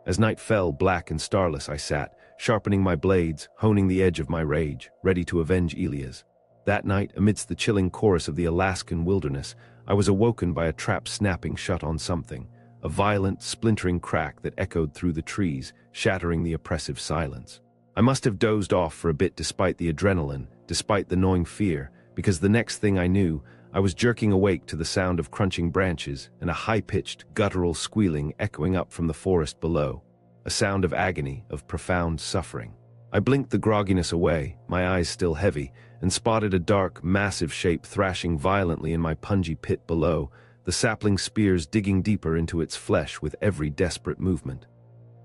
S1: As night fell, black and starless, I sat, sharpening my blades, honing the edge of my rage, ready to avenge Elias. That night, amidst the chilling chorus of the Alaskan wilderness, I was awoken by a trap snapping shut on something, a violent, splintering crack that echoed through the trees, shattering the oppressive silence. I must have dozed off for a bit despite the adrenaline, despite the gnawing fear, because the next thing I knew, I was jerking awake to the sound of crunching branches and a high-pitched, guttural squealing echoing up from the forest below, a sound of agony, of profound suffering. I blinked the grogginess away, my eyes still heavy, and spotted a dark, massive shape thrashing violently in my pungy pit below, the sapling spears digging deeper into its flesh with every desperate movement.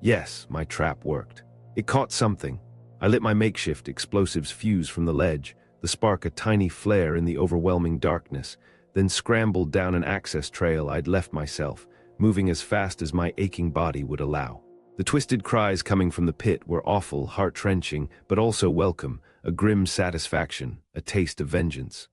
S1: Yes, my trap worked. It caught something. I lit my makeshift explosives fuse from the ledge, the spark a tiny flare in the overwhelming darkness, then scrambled down an access trail I'd left myself, moving as fast as my aching body would allow. The twisted cries coming from the pit were awful, heart-wrenching, but also welcome, a grim satisfaction, a taste of vengeance.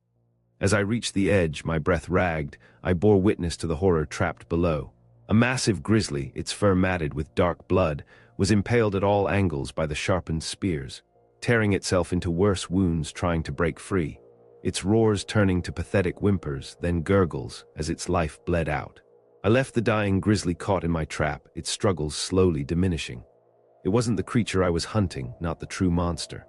S1: As I reached the edge, my breath ragged, I bore witness to the horror trapped below. A massive grizzly, its fur matted with dark blood, was impaled at all angles by the sharpened spears, tearing itself into worse wounds trying to break free, its roars turning to pathetic whimpers, then gurgles as its life bled out. I left the dying grizzly caught in my trap, its struggles slowly diminishing. It wasn't the creature I was hunting, not the true monster.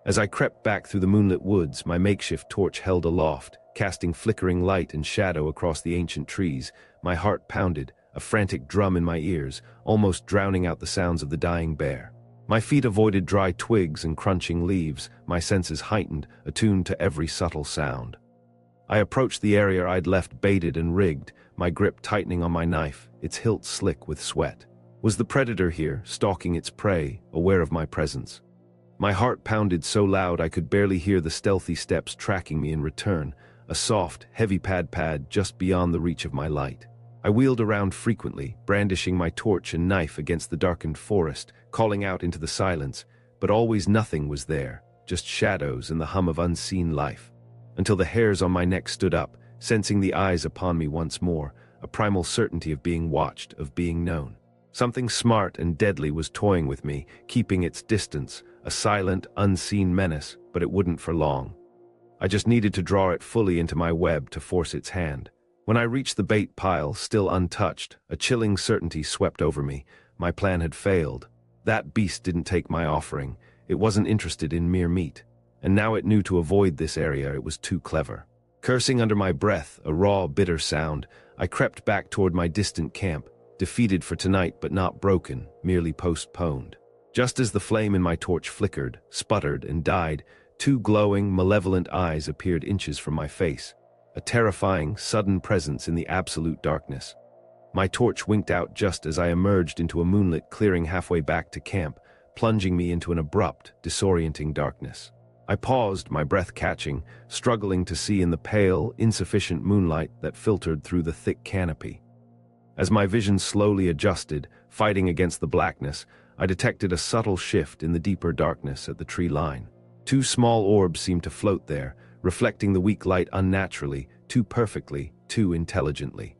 S1: As I crept back through the moonlit woods, my makeshift torch held aloft, casting flickering light and shadow across the ancient trees. My heart pounded, a frantic drum in my ears, almost drowning out the sounds of the dying bear. My feet avoided dry twigs and crunching leaves, my senses heightened, attuned to every subtle sound. I approached the area I'd left baited and rigged, my grip tightening on my knife, its hilt slick with sweat. Was the predator here, stalking its prey, aware of my presence? My heart pounded so loud I could barely hear the stealthy steps tracking me in return, a soft, heavy pad just beyond the reach of my light. I wheeled around frequently, brandishing my torch and knife against the darkened forest, calling out into the silence, but always nothing was there, just shadows and the hum of unseen life. Until the hairs on my neck stood up, sensing the eyes upon me once more, a primal certainty of being watched, of being known. Something smart and deadly was toying with me, keeping its distance, a silent, unseen menace, but it wouldn't for long. I just needed to draw it fully into my web to force its hand. When I reached the bait pile, still untouched, a chilling certainty swept over me. My plan had failed. That beast didn't take my offering. It wasn't interested in mere meat. And now it knew to avoid this area. It was too clever. Cursing under my breath, a raw, bitter sound, I crept back toward my distant camp, defeated for tonight but not broken, merely postponed. Just as the flame in my torch flickered, sputtered, and died, two glowing, malevolent eyes appeared inches from my face. A terrifying, sudden presence in the absolute darkness. My torch winked out just as I emerged into a moonlit clearing halfway back to camp, plunging me into an abrupt, disorienting darkness. I paused, my breath catching, struggling to see in the pale, insufficient moonlight that filtered through the thick canopy. As my vision slowly adjusted, fighting against the blackness, I detected a subtle shift in the deeper darkness at the tree line. Two small orbs seemed to float there, reflecting the weak light unnaturally, too perfectly, too intelligently.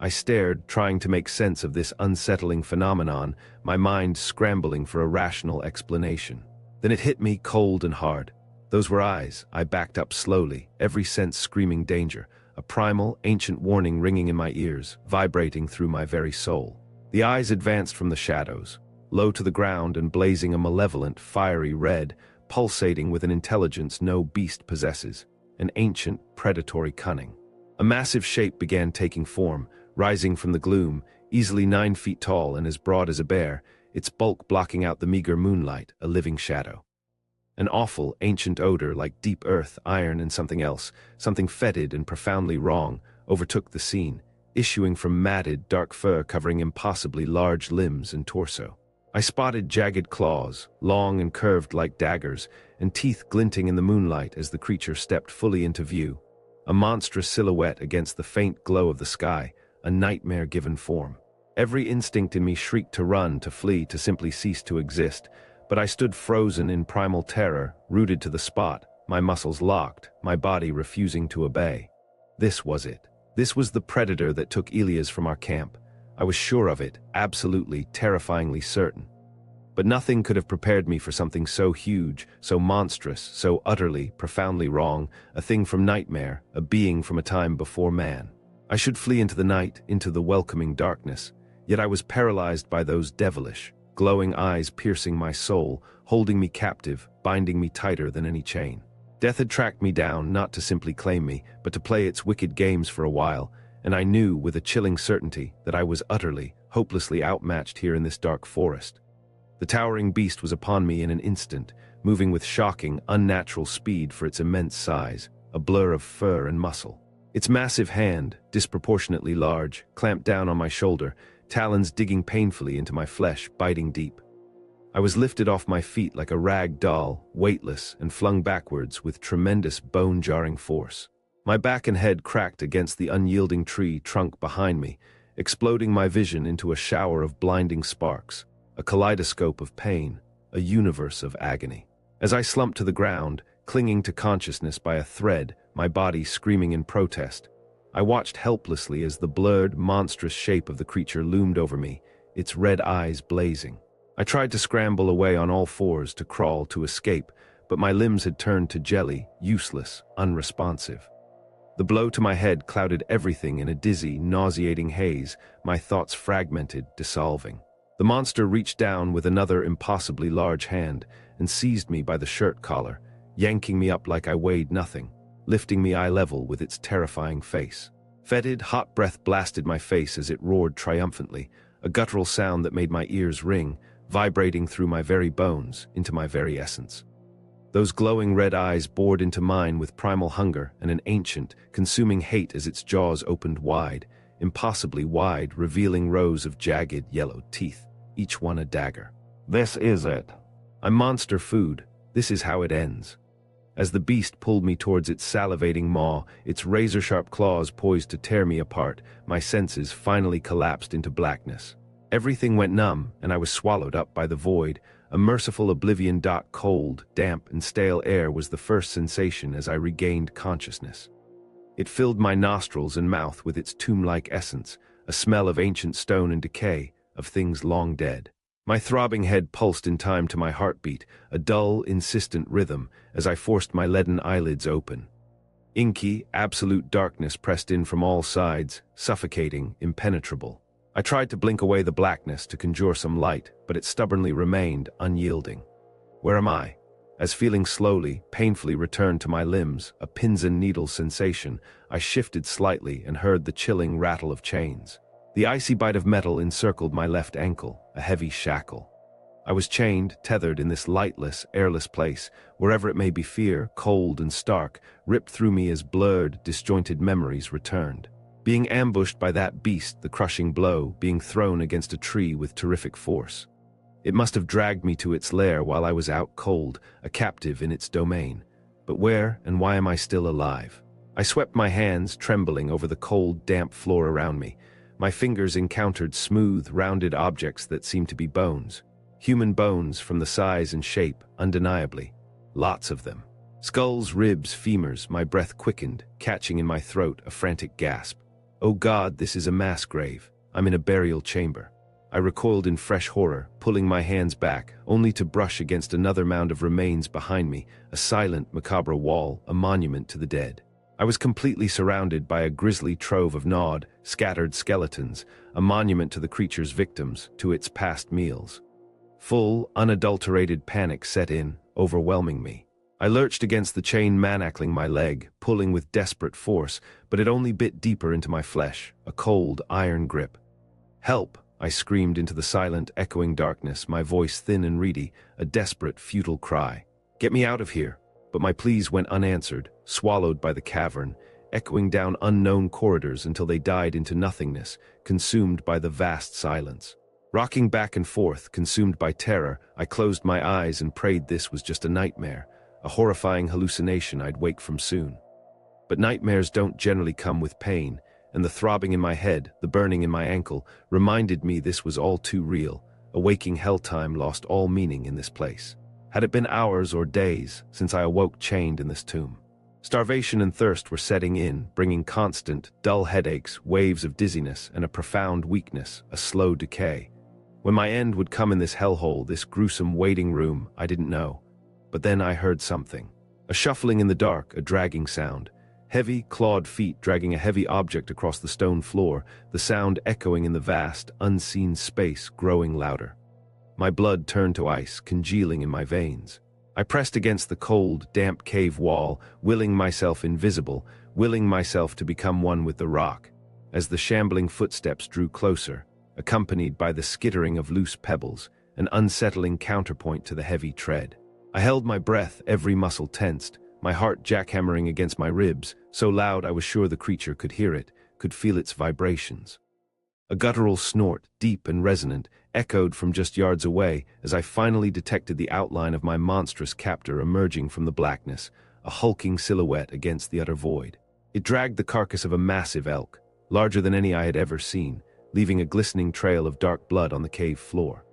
S1: I stared, trying to make sense of this unsettling phenomenon, my mind scrambling for a rational explanation. Then it hit me cold and hard. Those were eyes. I backed up slowly, every sense screaming danger, a primal, ancient warning ringing in my ears, vibrating through my very soul. The eyes advanced from the shadows, low to the ground and blazing a malevolent, fiery red, pulsating with an intelligence no beast possesses, an ancient, predatory cunning. A massive shape began taking form, rising from the gloom, easily 9 feet tall and as broad as a bear, its bulk blocking out the meager moonlight, a living shadow. An awful, ancient odor like deep earth, iron, and something else, something fetid and profoundly wrong, overtook the scene, issuing from matted, dark fur covering impossibly large limbs and torso. I spotted jagged claws, long and curved like daggers, and teeth glinting in the moonlight as the creature stepped fully into view. A monstrous silhouette against the faint glow of the sky, a nightmare-given form. Every instinct in me shrieked to run, to flee, to simply cease to exist, but I stood frozen in primal terror, rooted to the spot, my muscles locked, my body refusing to obey. This was it. This was the predator that took Elias from our camp. I was sure of it, absolutely, terrifyingly certain. But nothing could have prepared me for something so huge, so monstrous, so utterly, profoundly wrong, a thing from nightmare, a being from a time before man. I should flee into the night, into the welcoming darkness, yet I was paralyzed by those devilish, glowing eyes piercing my soul, holding me captive, binding me tighter than any chain. Death had tracked me down, not to simply claim me, but to play its wicked games for a while, and I knew with a chilling certainty that I was utterly, hopelessly outmatched here in this dark forest. The towering beast was upon me in an instant, moving with shocking, unnatural speed for its immense size, a blur of fur and muscle. Its massive hand, disproportionately large, clamped down on my shoulder, talons digging painfully into my flesh, biting deep. I was lifted off my feet like a rag doll, weightless, and flung backwards with tremendous bone-jarring force. My back and head cracked against the unyielding tree trunk behind me, exploding my vision into a shower of blinding sparks, a kaleidoscope of pain, a universe of agony. As I slumped to the ground, clinging to consciousness by a thread, my body screaming in protest, I watched helplessly as the blurred, monstrous shape of the creature loomed over me, its red eyes blazing. I tried to scramble away on all fours, to crawl, to escape, but my limbs had turned to jelly, useless, unresponsive. The blow to my head clouded everything in a dizzy, nauseating haze, my thoughts fragmented, dissolving. The monster reached down with another impossibly large hand and seized me by the shirt collar, yanking me up like I weighed nothing, lifting me eye level with its terrifying face. Fetid, hot breath blasted my face as it roared triumphantly, a guttural sound that made my ears ring, vibrating through my very bones, into my very essence. Those glowing red eyes bored into mine with primal hunger and an ancient, consuming hate as its jaws opened wide, impossibly wide, revealing rows of jagged, yellowed teeth, each one a dagger. This is it. I'm monster food. This is how it ends. As the beast pulled me towards its salivating maw, its razor-sharp claws poised to tear me apart, my senses finally collapsed into blackness. Everything went numb, and I was swallowed up by the void. A merciful oblivion. Cold, damp, and stale air was the first sensation as I regained consciousness. It filled my nostrils and mouth with its tomb-like essence, a smell of ancient stone and decay, of things long dead. My throbbing head pulsed in time to my heartbeat, a dull, insistent rhythm, as I forced my leaden eyelids open. Inky, absolute darkness pressed in from all sides, suffocating, impenetrable. I tried to blink away the blackness to conjure some light, but it stubbornly remained, unyielding. Where am I? As feeling slowly, painfully returned to my limbs, a pins and needles sensation, I shifted slightly and heard the chilling rattle of chains. The icy bite of metal encircled my left ankle, a heavy shackle. I was chained, tethered in this lightless, airless place, wherever it may be fear, cold and stark, ripped through me as blurred, disjointed memories returned. Being ambushed by that beast, the crushing blow, being thrown against a tree with terrific force. It must have dragged me to its lair while I was out cold, a captive in its domain. But where and why am I still alive? I swept my hands, trembling, over the cold, damp floor around me. My fingers encountered smooth, rounded objects that seemed to be bones. Human bones from the size and shape, undeniably. Lots of them. Skulls, ribs, femurs. My breath quickened, catching in my throat, a frantic gasp. Oh God, this is a mass grave. I'm in a burial chamber. I recoiled in fresh horror, pulling my hands back, only to brush against another mound of remains behind me, a silent, macabre wall, a monument to the dead. I was completely surrounded by a grisly trove of gnawed, scattered skeletons, a monument to the creature's victims, to its past meals. Full, unadulterated panic set in, overwhelming me. I lurched against the chain, manacling my leg, pulling with desperate force, but it only bit deeper into my flesh, a cold, iron grip. Help! I screamed into the silent, echoing darkness, my voice thin and reedy, a desperate, futile cry. Get me out of here! But my pleas went unanswered, swallowed by the cavern, echoing down unknown corridors until they died into nothingness, consumed by the vast silence. Rocking back and forth, consumed by terror, I closed my eyes and prayed this was just a nightmare, a horrifying hallucination I'd wake from soon. But nightmares don't generally come with pain, and the throbbing in my head, the burning in my ankle, reminded me this was all too real. A waking hell time lost all meaning in this place. Had it been hours or days since I awoke chained in this tomb? Starvation and thirst were setting in, bringing constant, dull headaches, waves of dizziness, and a profound weakness, a slow decay. When my end would come in this hellhole, this gruesome waiting room, I didn't know. But then I heard something. A shuffling in the dark, a dragging sound. Heavy, clawed feet dragging a heavy object across the stone floor, the sound echoing in the vast, unseen space, growing louder. My blood turned to ice, congealing in my veins. I pressed against the cold, damp cave wall, willing myself invisible, willing myself to become one with the rock. As the shambling footsteps drew closer, accompanied by the skittering of loose pebbles, an unsettling counterpoint to the heavy tread. I held my breath, every muscle tensed, my heart jackhammering against my ribs, so loud I was sure the creature could hear it, could feel its vibrations. A guttural snort, deep and resonant, echoed from just yards away as I finally detected the outline of my monstrous captor emerging from the blackness, a hulking silhouette against the utter void. It dragged the carcass of a massive elk, larger than any I had ever seen, leaving a glistening trail of dark blood on the cave floor.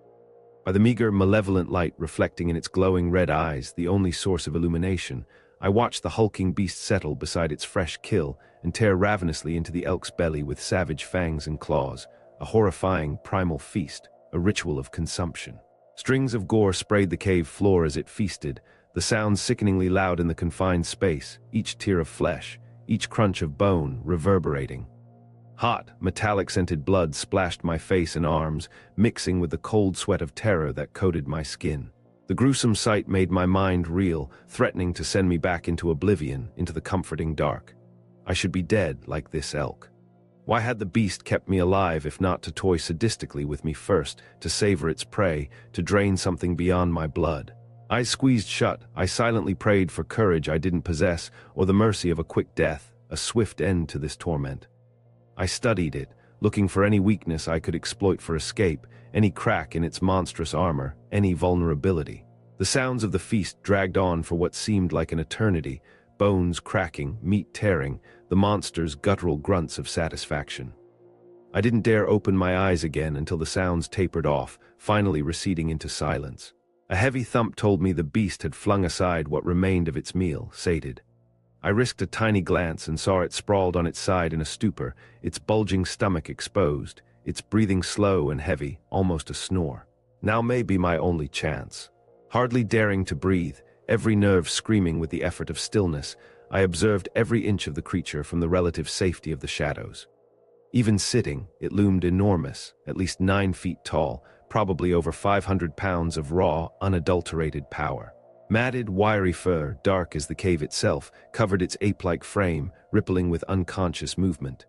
S1: By the meager, malevolent light reflecting in its glowing red eyes, the only source of illumination, I watched the hulking beast settle beside its fresh kill and tear ravenously into the elk's belly with savage fangs and claws, a horrifying, primal feast, a ritual of consumption. Strings of gore sprayed the cave floor as it feasted, the sounds sickeningly loud in the confined space, each tear of flesh, each crunch of bone reverberating. Hot, metallic-scented blood splashed my face and arms, mixing with the cold sweat of terror that coated my skin. The gruesome sight made my mind reel, threatening to send me back into oblivion, into the comforting dark. I should be dead like this elk. Why had the beast kept me alive if not to toy sadistically with me first, to savor its prey, to drain something beyond my blood? Eyes squeezed shut, I silently prayed for courage I didn't possess, or the mercy of a quick death, a swift end to this torment. I studied it, looking for any weakness I could exploit for escape, any crack in its monstrous armor, any vulnerability. The sounds of the feast dragged on for what seemed like an eternity, bones cracking, meat tearing, the monster's guttural grunts of satisfaction. I didn't dare open my eyes again until the sounds tapered off, finally receding into silence. A heavy thump told me the beast had flung aside what remained of its meal, sated. I risked a tiny glance and saw it sprawled on its side in a stupor, its bulging stomach exposed, its breathing slow and heavy, almost a snore. Now may be my only chance. Hardly daring to breathe, every nerve screaming with the effort of stillness, I observed every inch of the creature from the relative safety of the shadows. Even sitting, it loomed enormous, at least 9 feet tall, probably over 500 pounds of raw, unadulterated power. Matted, wiry fur, dark as the cave itself, covered its ape-like frame, rippling with unconscious movement.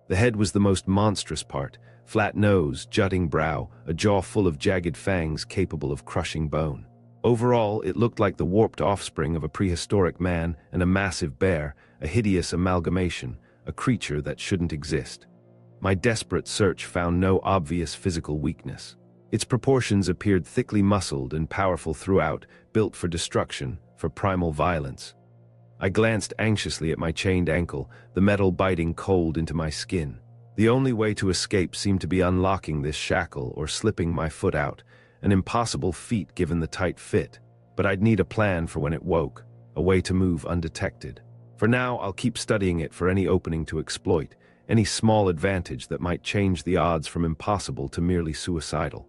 S1: The head was the most monstrous part, flat nose, jutting brow, a jaw full of jagged fangs capable of crushing bone. Overall, it looked like the warped offspring of a prehistoric man and a massive bear, a hideous amalgamation, a creature that shouldn't exist. My desperate search found no obvious physical weakness. Its proportions appeared thickly muscled and powerful throughout, built for destruction, for primal violence. I glanced anxiously at my chained ankle, the metal biting cold into my skin. The only way to escape seemed to be unlocking this shackle or slipping my foot out, an impossible feat given the tight fit. But I'd need a plan for when it woke, a way to move undetected. For now, I'll keep studying it for any opening to exploit, any small advantage that might change the odds from impossible to merely suicidal.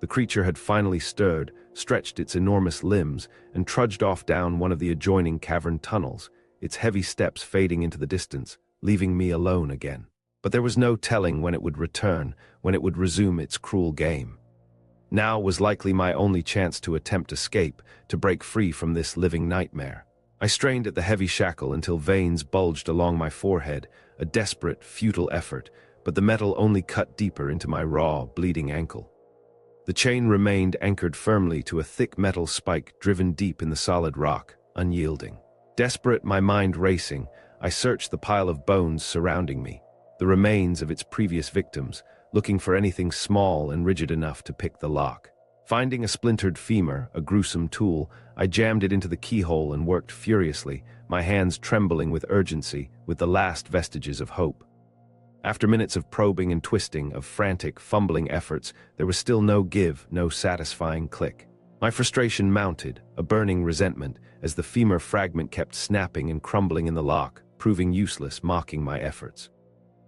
S1: The creature had finally stirred, stretched its enormous limbs, and trudged off down one of the adjoining cavern tunnels, its heavy steps fading into the distance, leaving me alone again. But there was no telling when it would return, when it would resume its cruel game. Now was likely my only chance to attempt escape, to break free from this living nightmare. I strained at the heavy shackle until veins bulged along my forehead, a desperate, futile effort, but the metal only cut deeper into my raw, bleeding ankle. The chain remained anchored firmly to a thick metal spike driven deep in the solid rock, unyielding. Desperate, my mind racing, I searched the pile of bones surrounding me, the remains of its previous victims, looking for anything small and rigid enough to pick the lock. Finding a splintered femur, a gruesome tool, I jammed it into the keyhole and worked furiously, my hands trembling with urgency, with the last vestiges of hope. After minutes of probing and twisting, of frantic, fumbling efforts, there was still no give, no satisfying click. My frustration mounted, a burning resentment, as the femur fragment kept snapping and crumbling in the lock, proving useless, mocking my efforts.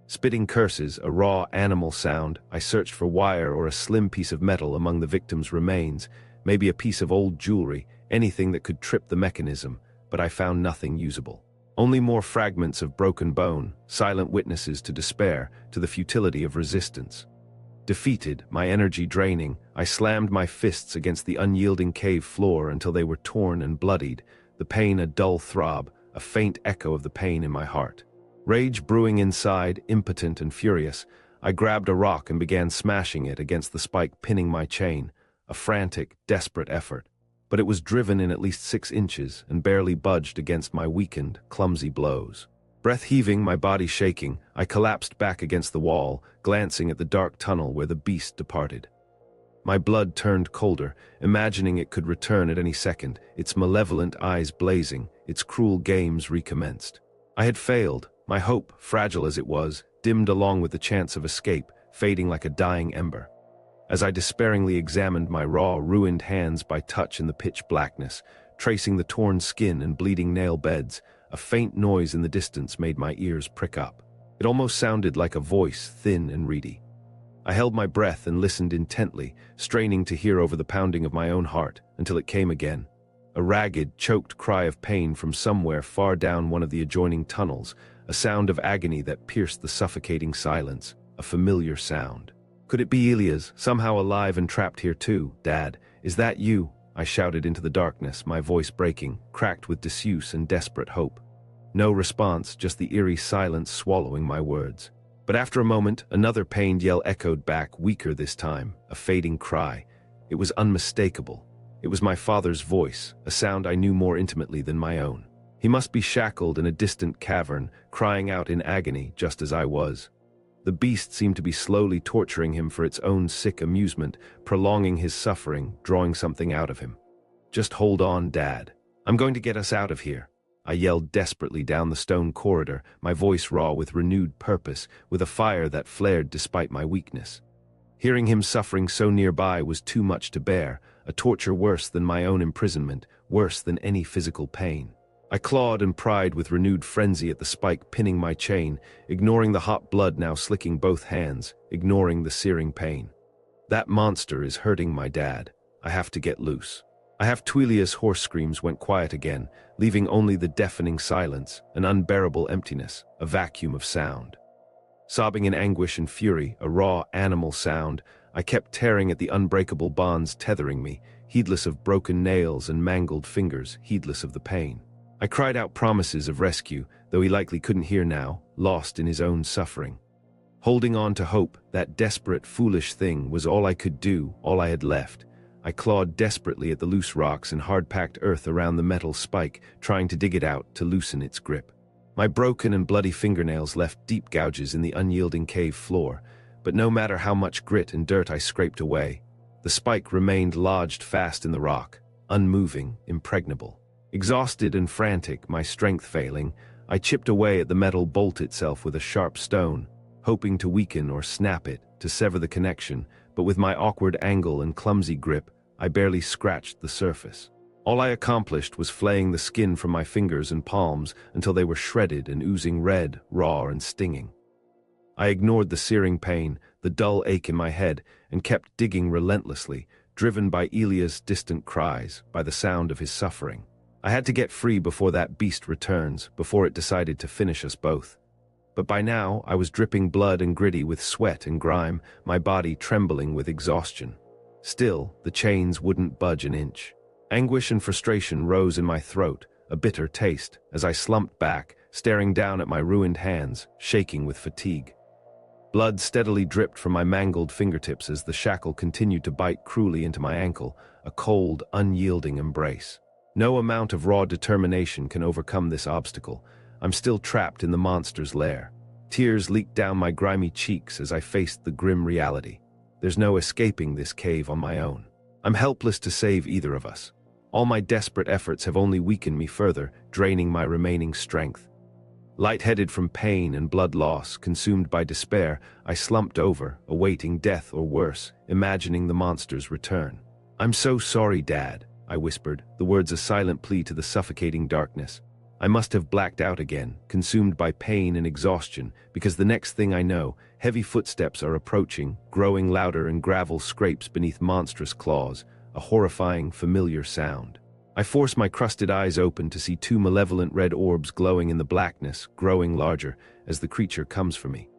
S1: Spitting curses, a raw animal sound, I searched for wire or a slim piece of metal among the victim's remains, maybe a piece of old jewelry, anything that could trip the mechanism, but I found nothing usable. Only more fragments of broken bone, silent witnesses to despair, to the futility of resistance. Defeated, my energy draining, I slammed my fists against the unyielding cave floor until they were torn and bloodied, the pain a dull throb, a faint echo of the pain in my heart. Rage brewing inside, impotent and furious, I grabbed a rock and began smashing it against the spike pinning my chain, a frantic, desperate effort. But it was driven in at least 6 inches and barely budged against my weakened, clumsy blows. Breath heaving, my body shaking, I collapsed back against the wall, glancing at the dark tunnel where the beast departed. My blood turned colder, imagining it could return at any second, its malevolent eyes blazing, its cruel games recommenced. I had failed, my hope, fragile as it was, dimmed along with the chance of escape, fading like a dying ember. As I despairingly examined my raw, ruined hands by touch in the pitch blackness, tracing the torn skin and bleeding nail beds, a faint noise in the distance made my ears prick up. It almost sounded like a voice, thin and reedy. I held my breath and listened intently, straining to hear over the pounding of my own heart, until it came again. A ragged, choked cry of pain from somewhere far down one of the adjoining tunnels, a sound of agony that pierced the suffocating silence, a familiar sound. Could it be Ilias, somehow alive and trapped here too? "Dad, is that you?" I shouted into the darkness, my voice breaking, cracked with disuse and desperate hope. No response, just the eerie silence swallowing my words. But after a moment, another pained yell echoed back, weaker this time, a fading cry. It was unmistakable. It was my father's voice, a sound I knew more intimately than my own. He must be shackled in a distant cavern, crying out in agony, just as I was. The beast seemed to be slowly torturing him for its own sick amusement, prolonging his suffering, drawing something out of him. "Just hold on, Dad. I'm going to get us out of here." I yelled desperately down the stone corridor, my voice raw with renewed purpose, with a fire that flared despite my weakness. Hearing him suffering so nearby was too much to bear, a torture worse than my own imprisonment, worse than any physical pain. I clawed and pried with renewed frenzy at the spike pinning my chain, ignoring the hot blood now slicking both hands, ignoring the searing pain. "That monster is hurting my dad. I have to get loose." Tuilia's hoarse screams went quiet again, leaving only the deafening silence, an unbearable emptiness, a vacuum of sound. Sobbing in anguish and fury, a raw animal sound, I kept tearing at the unbreakable bonds tethering me, heedless of broken nails and mangled fingers, heedless of the pain. I cried out promises of rescue, though he likely couldn't hear now, lost in his own suffering. Holding on to hope, that desperate, foolish thing, was all I could do, all I had left. I clawed desperately at the loose rocks and hard-packed earth around the metal spike, trying to dig it out, to loosen its grip. My broken and bloody fingernails left deep gouges in the unyielding cave floor, but no matter how much grit and dirt I scraped away, the spike remained lodged fast in the rock, unmoving, impregnable. Exhausted and frantic, my strength failing, I chipped away at the metal bolt itself with a sharp stone, hoping to weaken or snap it, to sever the connection, but with my awkward angle and clumsy grip, I barely scratched the surface. All I accomplished was flaying the skin from my fingers and palms until they were shredded and oozing red, raw and stinging. I ignored the searing pain, the dull ache in my head, and kept digging relentlessly, driven by Ilia's distant cries, by the sound of his suffering. I had to get free before that beast returns, before it decided to finish us both. But by now, I was dripping blood and gritty with sweat and grime, my body trembling with exhaustion. Still, the chains wouldn't budge an inch. Anguish and frustration rose in my throat, a bitter taste, as I slumped back, staring down at my ruined hands, shaking with fatigue. Blood steadily dripped from my mangled fingertips as the shackle continued to bite cruelly into my ankle, a cold, unyielding embrace. No amount of raw determination can overcome this obstacle. I'm still trapped in the monster's lair. Tears leaked down my grimy cheeks as I faced the grim reality. There's no escaping this cave on my own. I'm helpless to save either of us. All my desperate efforts have only weakened me further, draining my remaining strength. Lightheaded from pain and blood loss, consumed by despair, I slumped over, awaiting death or worse, imagining the monster's return. "I'm so sorry, Dad," I whispered, the words a silent plea to the suffocating darkness. I must have blacked out again, consumed by pain and exhaustion, because the next thing I know, heavy footsteps are approaching, growing louder and gravel scrapes beneath monstrous claws, a horrifying, familiar sound. I force my crusted eyes open to see two malevolent red orbs glowing in the blackness, growing larger, as the creature comes for me.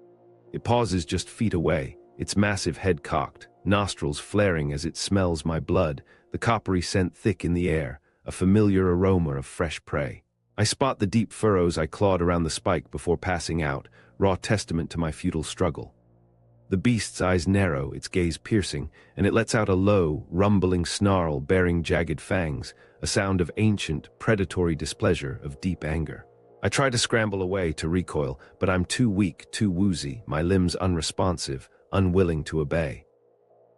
S1: It pauses just feet away, its massive head cocked, nostrils flaring as it smells my blood, the coppery scent thick in the air, a familiar aroma of fresh prey. I spot the deep furrows I clawed around the spike before passing out, raw testament to my futile struggle. The beast's eyes narrow, its gaze piercing, and it lets out a low, rumbling snarl bearing jagged fangs, a sound of ancient, predatory displeasure, of deep anger. I try to scramble away, to recoil, but I'm too weak, too woozy, my limbs unresponsive, unwilling to obey.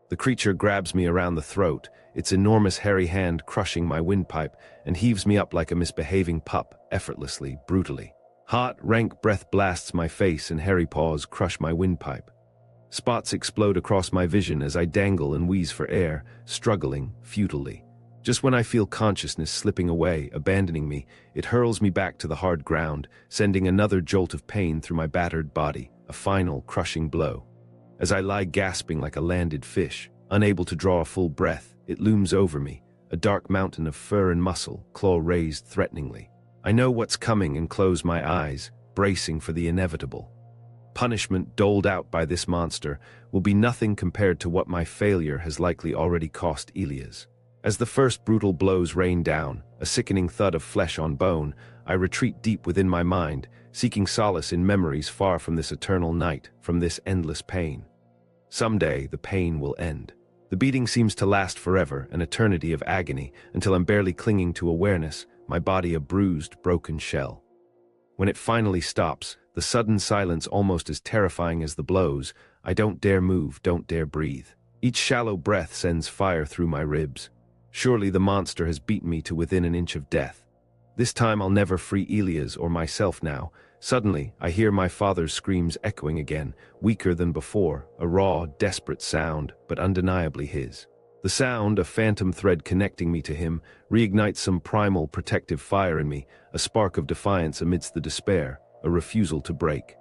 S1: The creature grabs me around the throat, its enormous hairy hand crushing my windpipe, and heaves me up like a misbehaving pup, effortlessly, brutally. Hot, rank breath blasts my face and hairy paws crush my windpipe. Spots explode across my vision as I dangle and wheeze for air, struggling, futilely. Just when I feel consciousness slipping away, abandoning me, it hurls me back to the hard ground, sending another jolt of pain through my battered body, a final, crushing blow. As I lie gasping like a landed fish, unable to draw a full breath, it looms over me, a dark mountain of fur and muscle, claw raised threateningly. I know what's coming and close my eyes, bracing for the inevitable. Punishment doled out by this monster will be nothing compared to what my failure has likely already cost Elias. As the first brutal blows rain down, a sickening thud of flesh on bone, I retreat deep within my mind, seeking solace in memories far from this eternal night, from this endless pain. Someday, the pain will end. The beating seems to last forever, an eternity of agony, until I'm barely clinging to awareness, my body a bruised, broken shell. When it finally stops, the sudden silence almost as terrifying as the blows, I don't dare move, don't dare breathe. Each shallow breath sends fire through my ribs. Surely the monster has beaten me to within an inch of death. This time I'll never free Elias or myself now. Suddenly, I hear my father's screams echoing again, weaker than before, a raw, desperate sound, but undeniably his. The sound, a phantom thread connecting me to him, reignites some primal protective fire in me, a spark of defiance amidst the despair, a refusal to break.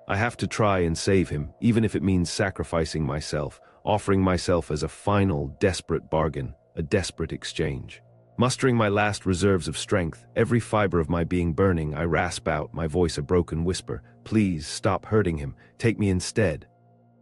S1: I have to try and save him, even if it means sacrificing myself, offering myself as a final, desperate bargain, a desperate exchange. Mustering my last reserves of strength, every fiber of my being burning, I rasp out, my voice a broken whisper, "Please, stop hurting him, take me instead."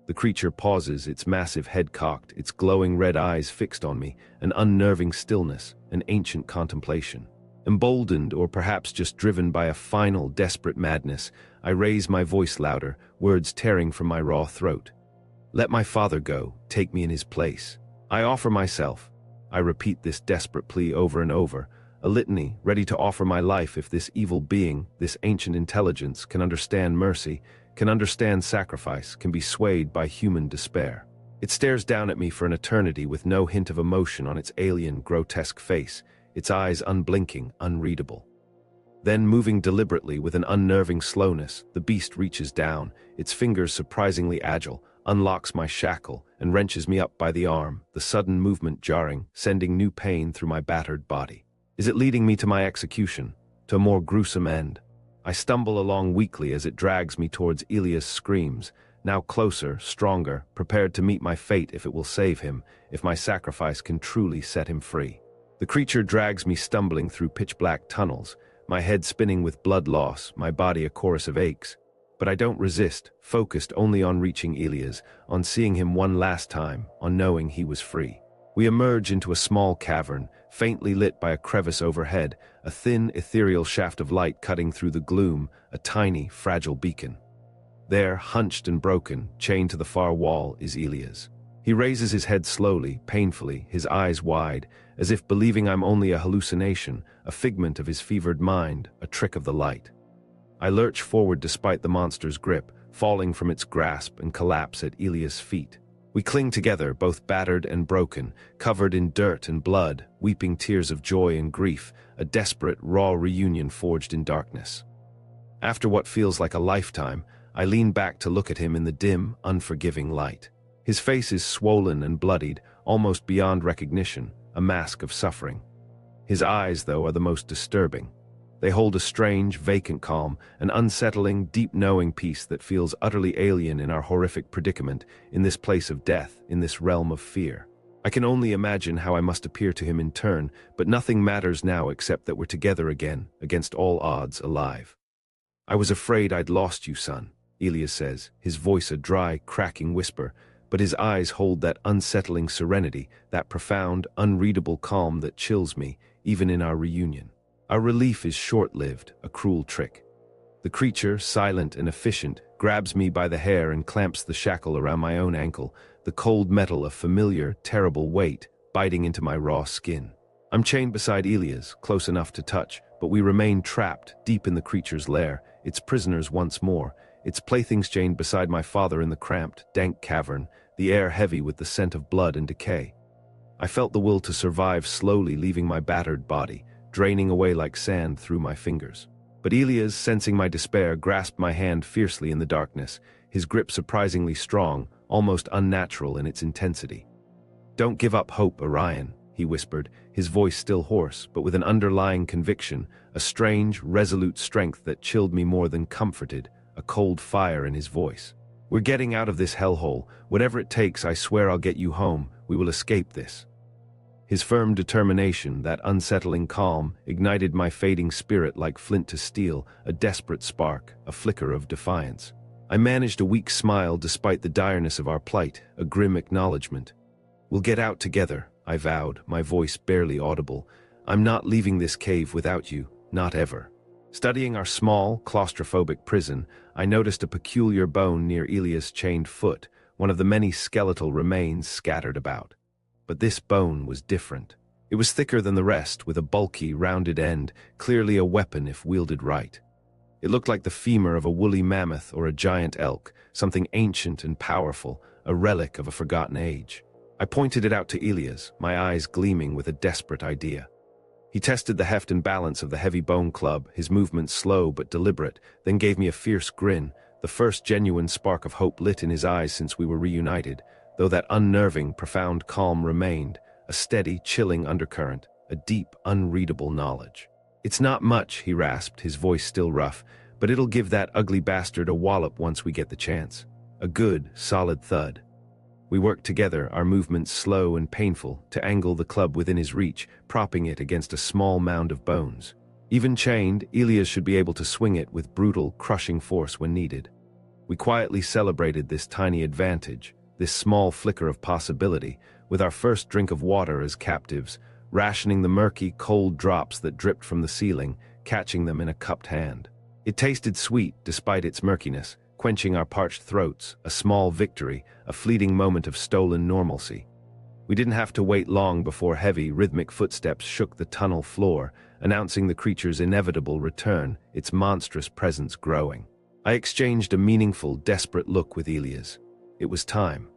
S1: The creature pauses, its massive head cocked, its glowing red eyes fixed on me, an unnerving stillness, an ancient contemplation. Emboldened, or perhaps just driven by a final, desperate madness, I raise my voice louder, words tearing from my raw throat. "Let my father go, take me in his place. I offer myself." I repeat this desperate plea over and over, a litany ready to offer my life if this evil being, this ancient intelligence, can understand mercy, can understand sacrifice, can be swayed by human despair. It stares down at me for an eternity with no hint of emotion on its alien, grotesque face, its eyes unblinking, unreadable. Then, moving deliberately with an unnerving slowness, the beast reaches down, its fingers surprisingly agile, unlocks my shackle, and wrenches me up by the arm, the sudden movement jarring, sending new pain through my battered body. Is it leading me to my execution, to a more gruesome end? I stumble along weakly as it drags me towards Elias' screams, now closer, stronger, prepared to meet my fate if it will save him, if my sacrifice can truly set him free. The creature drags me stumbling through pitch-black tunnels, my head spinning with blood loss, my body a chorus of aches. But I don't resist, focused only on reaching Elias, on seeing him one last time, on knowing he was free. We emerge into a small cavern, faintly lit by a crevice overhead, a thin, ethereal shaft of light cutting through the gloom, a tiny, fragile beacon. There, hunched and broken, chained to the far wall, is Elias. He raises his head slowly, painfully, his eyes wide, as if believing I'm only a hallucination, a figment of his fevered mind, a trick of the light. I lurch forward despite the monster's grip, falling from its grasp and collapse at Elias' feet. We cling together, both battered and broken, covered in dirt and blood, weeping tears of joy and grief, a desperate, raw reunion forged in darkness. After what feels like a lifetime, I lean back to look at him in the dim, unforgiving light. His face is swollen and bloodied, almost beyond recognition, a mask of suffering. His eyes, though, are the most disturbing. They hold a strange, vacant calm, an unsettling, deep-knowing peace that feels utterly alien in our horrific predicament, in this place of death, in this realm of fear. I can only imagine how I must appear to him in turn, but nothing matters now except that we're together again, against all odds, alive. "I was afraid I'd lost you, son," Elias says, his voice a dry, cracking whisper, but his eyes hold that unsettling serenity, that profound, unreadable calm that chills me, even in our reunion. Our relief is short-lived, a cruel trick. The creature, silent and efficient, grabs me by the hair and clamps the shackle around my own ankle, the cold metal a familiar, terrible weight, biting into my raw skin. I'm chained beside Elias, close enough to touch, but we remain trapped, deep in the creature's lair, its prisoners once more, its playthings chained beside my father in the cramped, dank cavern, the air heavy with the scent of blood and decay. I felt the will to survive slowly leaving my battered body, draining away like sand through my fingers. But Elias, sensing my despair, grasped my hand fiercely in the darkness, his grip surprisingly strong, almost unnatural in its intensity. "Don't give up hope, Orion," he whispered, his voice still hoarse, but with an underlying conviction, a strange, resolute strength that chilled me more than comforted, a cold fire in his voice. "We're getting out of this hellhole. Whatever it takes, I swear I'll get you home. We will escape this." His firm determination, that unsettling calm, ignited my fading spirit like flint to steel, a desperate spark, a flicker of defiance. I managed a weak smile despite the direness of our plight, a grim acknowledgement. "We'll get out together," I vowed, my voice barely audible. "I'm not leaving this cave without you, not ever." Studying our small, claustrophobic prison, I noticed a peculiar bone near Elia's chained foot, one of the many skeletal remains scattered about. But this bone was different. It was thicker than the rest, with a bulky, rounded end, clearly a weapon if wielded right. It looked like the femur of a woolly mammoth or a giant elk, something ancient and powerful, a relic of a forgotten age. I pointed it out to Elias, my eyes gleaming with a desperate idea. He tested the heft and balance of the heavy bone club, his movements slow but deliberate, then gave me a fierce grin, the first genuine spark of hope lit in his eyes since we were reunited, though that unnerving, profound calm remained, a steady, chilling undercurrent, a deep, unreadable knowledge. "It's not much," he rasped, his voice still rough, "but it'll give that ugly bastard a wallop once we get the chance." A good, solid thud. We worked together, our movements slow and painful, to angle the club within his reach, propping it against a small mound of bones. Even chained, Elias should be able to swing it with brutal, crushing force when needed. We quietly celebrated this tiny advantage, this small flicker of possibility, with our first drink of water as captives, rationing the murky, cold drops that dripped from the ceiling, catching them in a cupped hand. It tasted sweet despite its murkiness, quenching our parched throats, a small victory, a fleeting moment of stolen normalcy. We didn't have to wait long before heavy, rhythmic footsteps shook the tunnel floor, announcing the creature's inevitable return, its monstrous presence growing. I exchanged a meaningful, desperate look with Elias. It was time.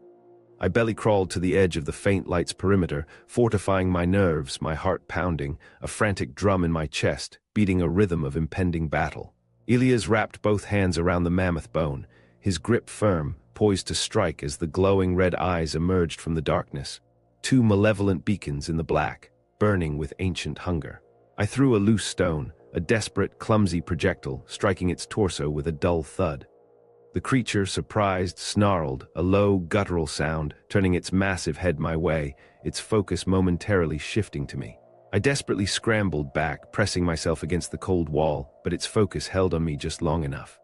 S1: I belly-crawled to the edge of the faint light's perimeter, fortifying my nerves, my heart pounding, a frantic drum in my chest, beating a rhythm of impending battle. Elias wrapped both hands around the mammoth bone, his grip firm, poised to strike as the glowing red eyes emerged from the darkness. Two malevolent beacons in the black, burning with ancient hunger. I threw a loose stone, a desperate, clumsy projectile, striking its torso with a dull thud. The creature, surprised, snarled, a low, guttural sound, turning its massive head my way, its focus momentarily shifting to me. I desperately scrambled back, pressing myself against the cold wall, but its focus held on me just long enough.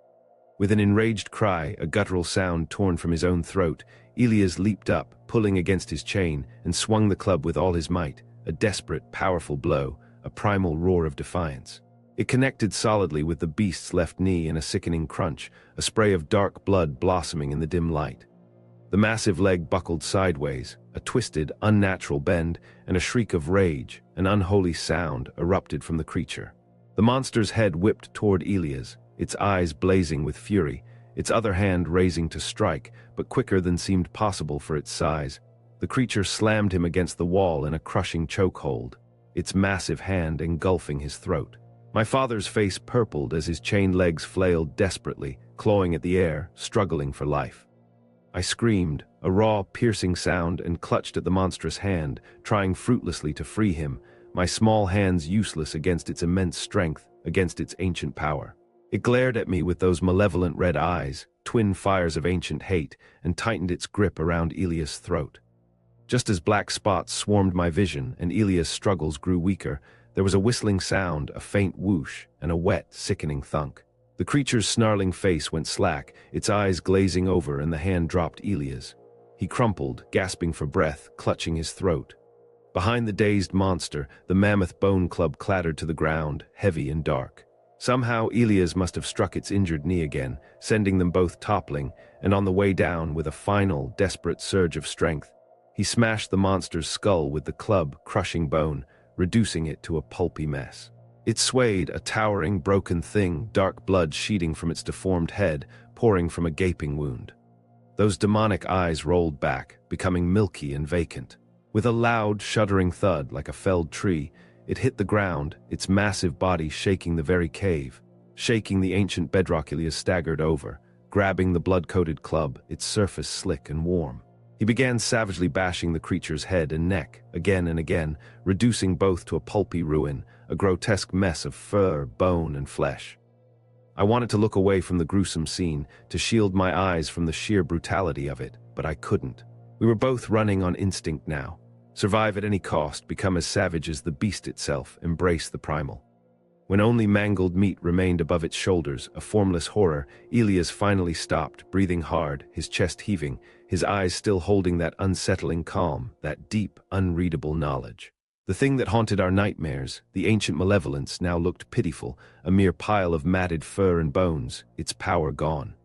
S1: With an enraged cry, a guttural sound torn from his own throat, Elias leaped up, pulling against his chain, and swung the club with all his might, a desperate, powerful blow, a primal roar of defiance. It connected solidly with the beast's left knee in a sickening crunch, a spray of dark blood blossoming in the dim light. The massive leg buckled sideways, a twisted, unnatural bend, and a shriek of rage, an unholy sound, erupted from the creature. The monster's head whipped toward Elias, its eyes blazing with fury, its other hand raising to strike, but quicker than seemed possible for its size. The creature slammed him against the wall in a crushing chokehold, its massive hand engulfing his throat. My father's face purpled as his chained legs flailed desperately, clawing at the air, struggling for life. I screamed, a raw, piercing sound, and clutched at the monstrous hand, trying fruitlessly to free him, my small hands useless against its immense strength, against its ancient power. It glared at me with those malevolent red eyes, twin fires of ancient hate, and tightened its grip around Elias' throat. Just as black spots swarmed my vision and Elias' struggles grew weaker, there was a whistling sound, a faint whoosh, and a wet, sickening thunk. The creature's snarling face went slack, its eyes glazing over, and the hand dropped Elias. He crumpled, gasping for breath, clutching his throat. Behind the dazed monster, the mammoth bone club clattered to the ground, heavy and dark. Somehow Elias must have struck its injured knee again, sending them both toppling, and on the way down, with a final, desperate surge of strength, he smashed the monster's skull with the club, crushing bone, reducing it to a pulpy mess. It swayed, a towering, broken thing, dark blood sheeting from its deformed head, pouring from a gaping wound. Those demonic eyes rolled back, becoming milky and vacant. With a loud, shuddering thud like a felled tree, it hit the ground, its massive body shaking the very cave, shaking the ancient bedrock. Elias staggered over, grabbing the blood-coated club, its surface slick and warm. He began savagely bashing the creature's head and neck, again and again, reducing both to a pulpy ruin, a grotesque mess of fur, bone, and flesh. I wanted to look away from the gruesome scene, to shield my eyes from the sheer brutality of it, but I couldn't. We were both running on instinct now. Survive at any cost, become as savage as the beast itself, embrace the primal. When only mangled meat remained above its shoulders, a formless horror, Elias finally stopped, breathing hard, his chest heaving, his eyes still holding that unsettling calm, that deep, unreadable knowledge. The thing that haunted our nightmares, the ancient malevolence, now looked pitiful, a mere pile of matted fur and bones, its power gone.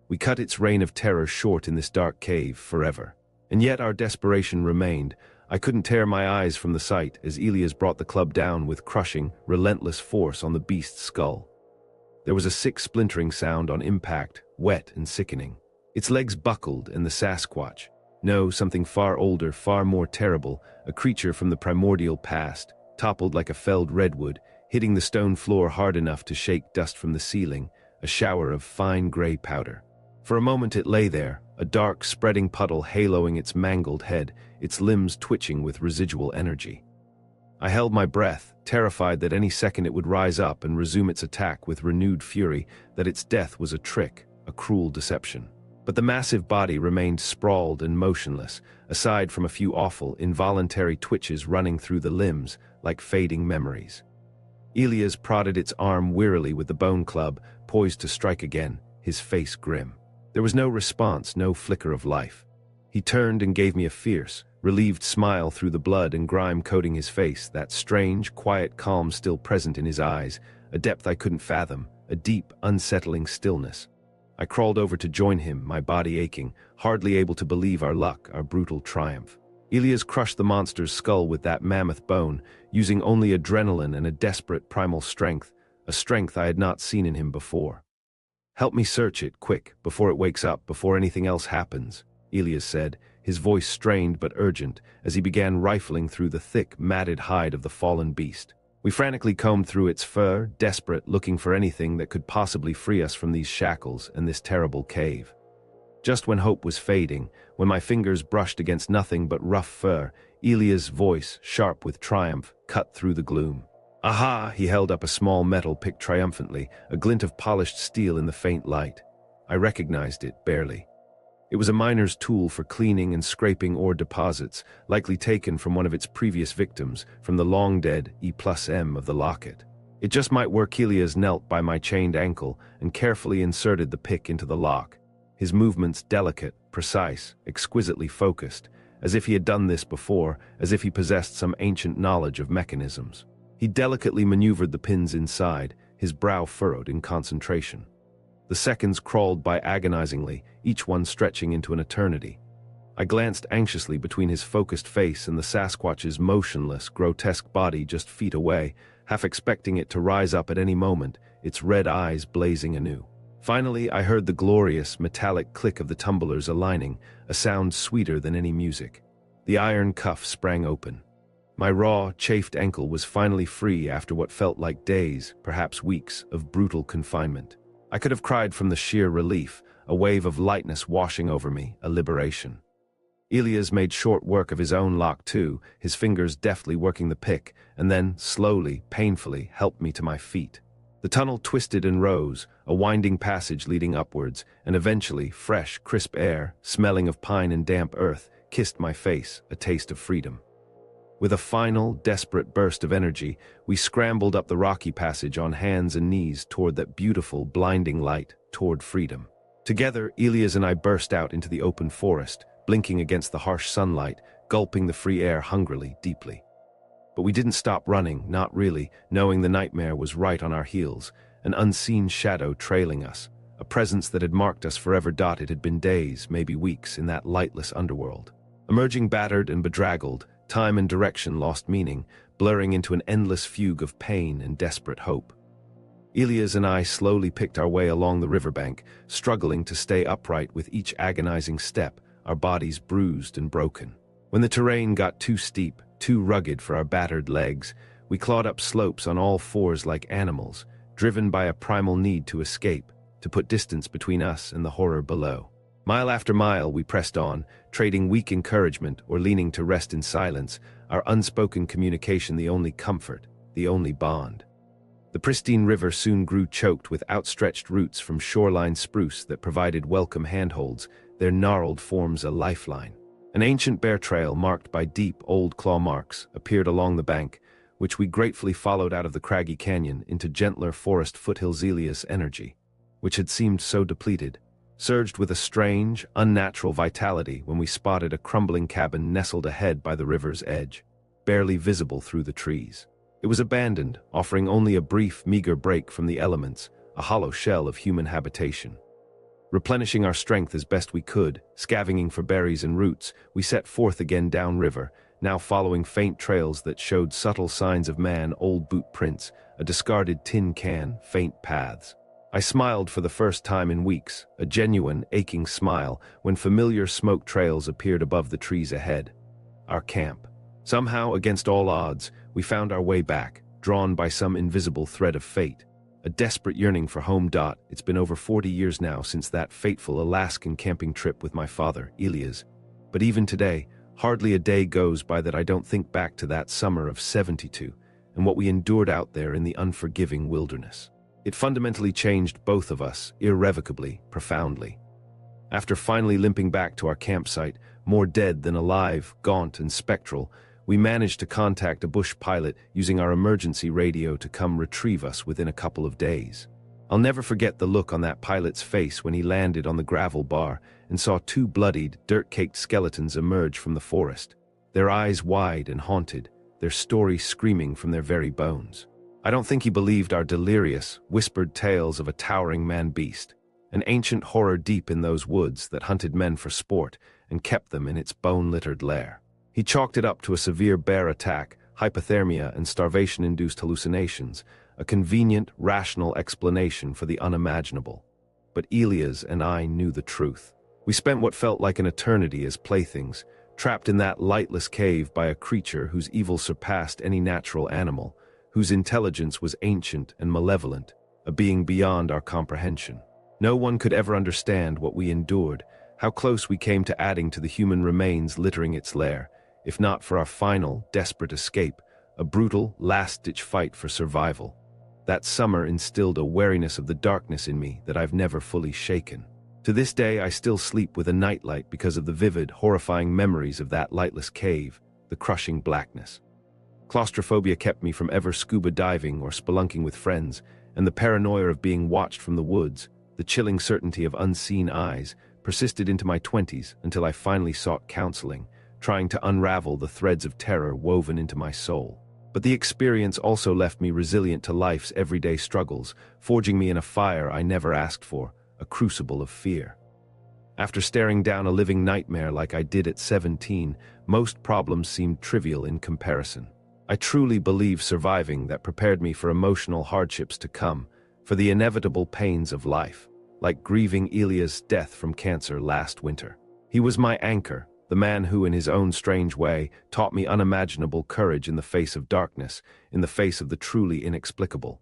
S1: We cut its reign of terror short in this dark cave forever. And yet our desperation remained. I couldn't tear my eyes from the sight as Elias brought the club down with crushing, relentless force on the beast's skull. There was a sick splintering sound on impact, wet and sickening. Its legs buckled, and the Sasquatch, no, something far older, far more terrible, a creature from the primordial past, toppled like a felled redwood, hitting the stone floor hard enough to shake dust from the ceiling, a shower of fine gray powder. For a moment it lay there, a dark, spreading puddle haloing its mangled head, its limbs twitching with residual energy. I held my breath, terrified that any second it would rise up and resume its attack with renewed fury, that its death was a trick, a cruel deception. But the massive body remained sprawled and motionless, aside from a few awful, involuntary twitches running through the limbs, like fading memories. Elias prodded its arm wearily with the bone club, poised to strike again, his face grim. There was no response, no flicker of life. He turned and gave me a fierce, relieved smile through the blood and grime coating his face, that strange, quiet calm still present in his eyes, a depth I couldn't fathom, a deep, unsettling stillness. I crawled over to join him, my body aching, hardly able to believe our luck, our brutal triumph. Elias crushed the monster's skull with that mammoth bone, using only adrenaline and a desperate primal strength, a strength I had not seen in him before. "Help me search it, quick, before it wakes up, before anything else happens," Elias said, his voice strained but urgent, as he began rifling through the thick, matted hide of the fallen beast. We frantically combed through its fur, desperate, looking for anything that could possibly free us from these shackles and this terrible cave. Just when hope was fading, when my fingers brushed against nothing but rough fur, Elias' voice, sharp with triumph, cut through the gloom. "Aha!" He held up a small metal pick triumphantly, a glint of polished steel in the faint light. I recognized it, barely. It was a miner's tool for cleaning and scraping ore deposits, likely taken from one of its previous victims, from the long-dead E+M of the locket. It just might work. Elias knelt by my chained ankle and carefully inserted the pick into the lock, his movements delicate, precise, exquisitely focused, as if he had done this before, as if he possessed some ancient knowledge of mechanisms. He delicately maneuvered the pins inside, his brow furrowed in concentration. The seconds crawled by agonizingly, each one stretching into an eternity. I glanced anxiously between his focused face and the Sasquatch's motionless, grotesque body just feet away, half expecting it to rise up at any moment, its red eyes blazing anew. Finally, I heard the glorious, metallic click of the tumblers aligning, a sound sweeter than any music. The iron cuff sprang open. My raw, chafed ankle was finally free after what felt like days, perhaps weeks, of brutal confinement. I could have cried from the sheer relief, a wave of lightness washing over me, a liberation. Elias made short work of his own lock too, his fingers deftly working the pick, and then, slowly, painfully, helped me to my feet. The tunnel twisted and rose, a winding passage leading upwards, and eventually, fresh, crisp air, smelling of pine and damp earth, kissed my face, a taste of freedom. With a final, desperate burst of energy, we scrambled up the rocky passage on hands and knees toward that beautiful, blinding light, toward freedom. Together, Elias and I burst out into the open forest, blinking against the harsh sunlight, gulping the free air hungrily, deeply. But we didn't stop running, not really, knowing the nightmare was right on our heels, an unseen shadow trailing us, a presence that had marked us forever. It had been days, maybe weeks, in that lightless underworld. Emerging battered and bedraggled, time and direction lost meaning, blurring into an endless fugue of pain and desperate hope. Elias and I slowly picked our way along the riverbank, struggling to stay upright with each agonizing step, our bodies bruised and broken. When the terrain got too steep, too rugged for our battered legs, we clawed up slopes on all fours like animals, driven by a primal need to escape, to put distance between us and the horror below. Mile after mile we pressed on, trading weak encouragement or leaning to rest in silence, our unspoken communication the only comfort, the only bond. The pristine river soon grew choked with outstretched roots from shoreline spruce that provided welcome handholds, their gnarled forms a lifeline. An ancient bear trail marked by deep, old claw marks appeared along the bank, which we gratefully followed out of the craggy canyon into gentler forest foothills. Ilia's energy, which had seemed so depleted, surged with a strange, unnatural vitality when we spotted a crumbling cabin nestled ahead by the river's edge, barely visible through the trees. It was abandoned, offering only a brief, meager break from the elements, a hollow shell of human habitation. Replenishing our strength as best we could, scavenging for berries and roots, we set forth again downriver, now following faint trails that showed subtle signs of man, old boot prints, a discarded tin can, faint paths. I smiled for the first time in weeks, a genuine, aching smile, when familiar smoke trails appeared above the trees ahead. Our camp. Somehow, against all odds, we found our way back, drawn by some invisible thread of fate. A desperate yearning for home. It's been over 40 years now since that fateful Alaskan camping trip with my father, Ilias. But even today, hardly a day goes by that I don't think back to that summer of '72 and what we endured out there in the unforgiving wilderness. It fundamentally changed both of us, irrevocably, profoundly. After finally limping back to our campsite, more dead than alive, gaunt and spectral, we managed to contact a bush pilot using our emergency radio to come retrieve us within a couple of days. I'll never forget the look on that pilot's face when he landed on the gravel bar and saw two bloodied, dirt-caked skeletons emerge from the forest, their eyes wide and haunted, their story screaming from their very bones. I don't think he believed our delirious, whispered tales of a towering man-beast, an ancient horror deep in those woods that hunted men for sport and kept them in its bone-littered lair. He chalked it up to a severe bear attack, hypothermia and starvation-induced hallucinations, a convenient, rational explanation for the unimaginable. But Ilias and I knew the truth. We spent what felt like an eternity as playthings, trapped in that lightless cave by a creature whose evil surpassed any natural animal, whose intelligence was ancient and malevolent, a being beyond our comprehension. No one could ever understand what we endured, how close we came to adding to the human remains littering its lair, if not for our final, desperate escape, a brutal, last-ditch fight for survival. That summer instilled a wariness of the darkness in me that I've never fully shaken. To this day, I still sleep with a nightlight because of the vivid, horrifying memories of that lightless cave, the crushing blackness. Claustrophobia kept me from ever scuba diving or spelunking with friends, and the paranoia of being watched from the woods, the chilling certainty of unseen eyes, persisted into my 20s until I finally sought counseling, trying to unravel the threads of terror woven into my soul. But the experience also left me resilient to life's everyday struggles, forging me in a fire I never asked for, a crucible of fear. After staring down a living nightmare like I did at 17, most problems seemed trivial in comparison. I truly believe surviving that prepared me for emotional hardships to come, for the inevitable pains of life, like grieving Ilia's death from cancer last winter. He was my anchor, the man who, in his own strange way, taught me unimaginable courage in the face of darkness, in the face of the truly inexplicable.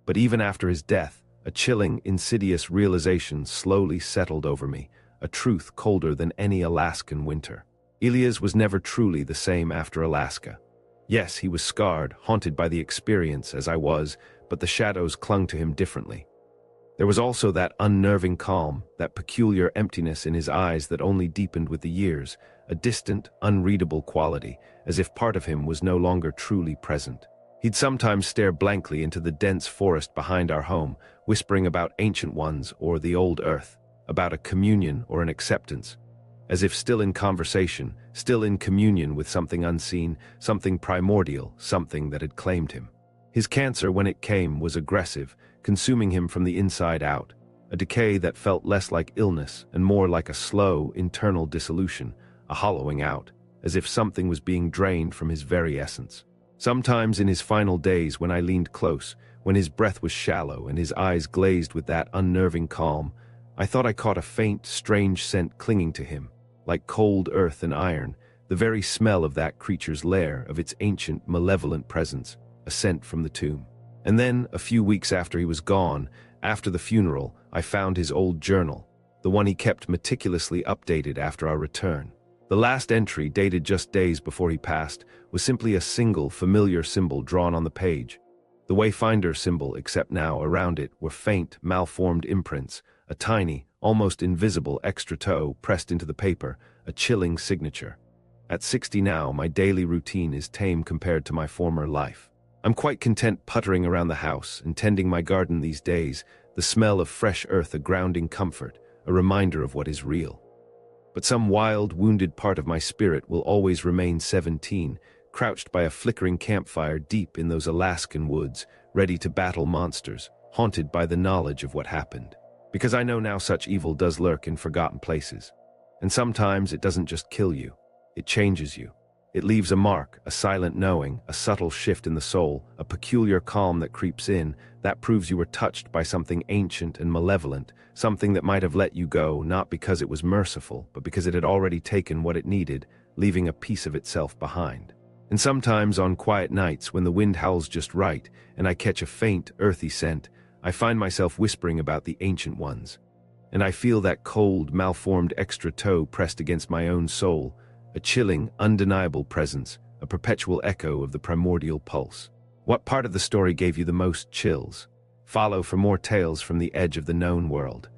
S1: But even after his death, a chilling, insidious realization slowly settled over me, a truth colder than any Alaskan winter. Ilias was never truly the same after Alaska. Yes, he was scarred, haunted by the experience as I was, but the shadows clung to him differently. There was also that unnerving calm, that peculiar emptiness in his eyes that only deepened with the years, a distant, unreadable quality, as if part of him was no longer truly present. He'd sometimes stare blankly into the dense forest behind our home, whispering about ancient ones or the old earth, about a communion or an acceptance, as if still in conversation, still in communion with something unseen, something primordial, something that had claimed him. His cancer, when it came, was aggressive, consuming him from the inside out, a decay that felt less like illness and more like a slow, internal dissolution, a hollowing out, as if something was being drained from his very essence. Sometimes in his final days, when I leaned close, when his breath was shallow and his eyes glazed with that unnerving calm, I thought I caught a faint, strange scent clinging to him, like cold earth and iron, the very smell of that creature's lair, of its ancient, malevolent presence, a scent from the tomb. And then, a few weeks after he was gone, after the funeral, I found his old journal, the one he kept meticulously updated after our return. The last entry, dated just days before he passed, was simply a single, familiar symbol drawn on the page. The Wayfinder symbol, except now, around it, were faint, malformed imprints, a tiny, almost invisible extra toe pressed into the paper, a chilling signature. At 60 now, my daily routine is tame compared to my former life. I'm quite content puttering around the house and tending my garden these days, the smell of fresh earth a grounding comfort, a reminder of what is real. But some wild, wounded part of my spirit will always remain 17, crouched by a flickering campfire deep in those Alaskan woods, ready to battle monsters, haunted by the knowledge of what happened. Because I know now such evil does lurk in forgotten places. And sometimes it doesn't just kill you, it changes you. It leaves a mark, a silent knowing, a subtle shift in the soul, a peculiar calm that creeps in, that proves you were touched by something ancient and malevolent, something that might have let you go, not because it was merciful, but because it had already taken what it needed, leaving a piece of itself behind. And sometimes on quiet nights when the wind howls just right, and I catch a faint, earthy scent, I find myself whispering about the ancient ones. And I feel that cold, malformed extra toe pressed against my own soul, a chilling, undeniable presence, a perpetual echo of the primordial pulse. What part of the story gave you the most chills? Follow for more tales from the edge of the known world.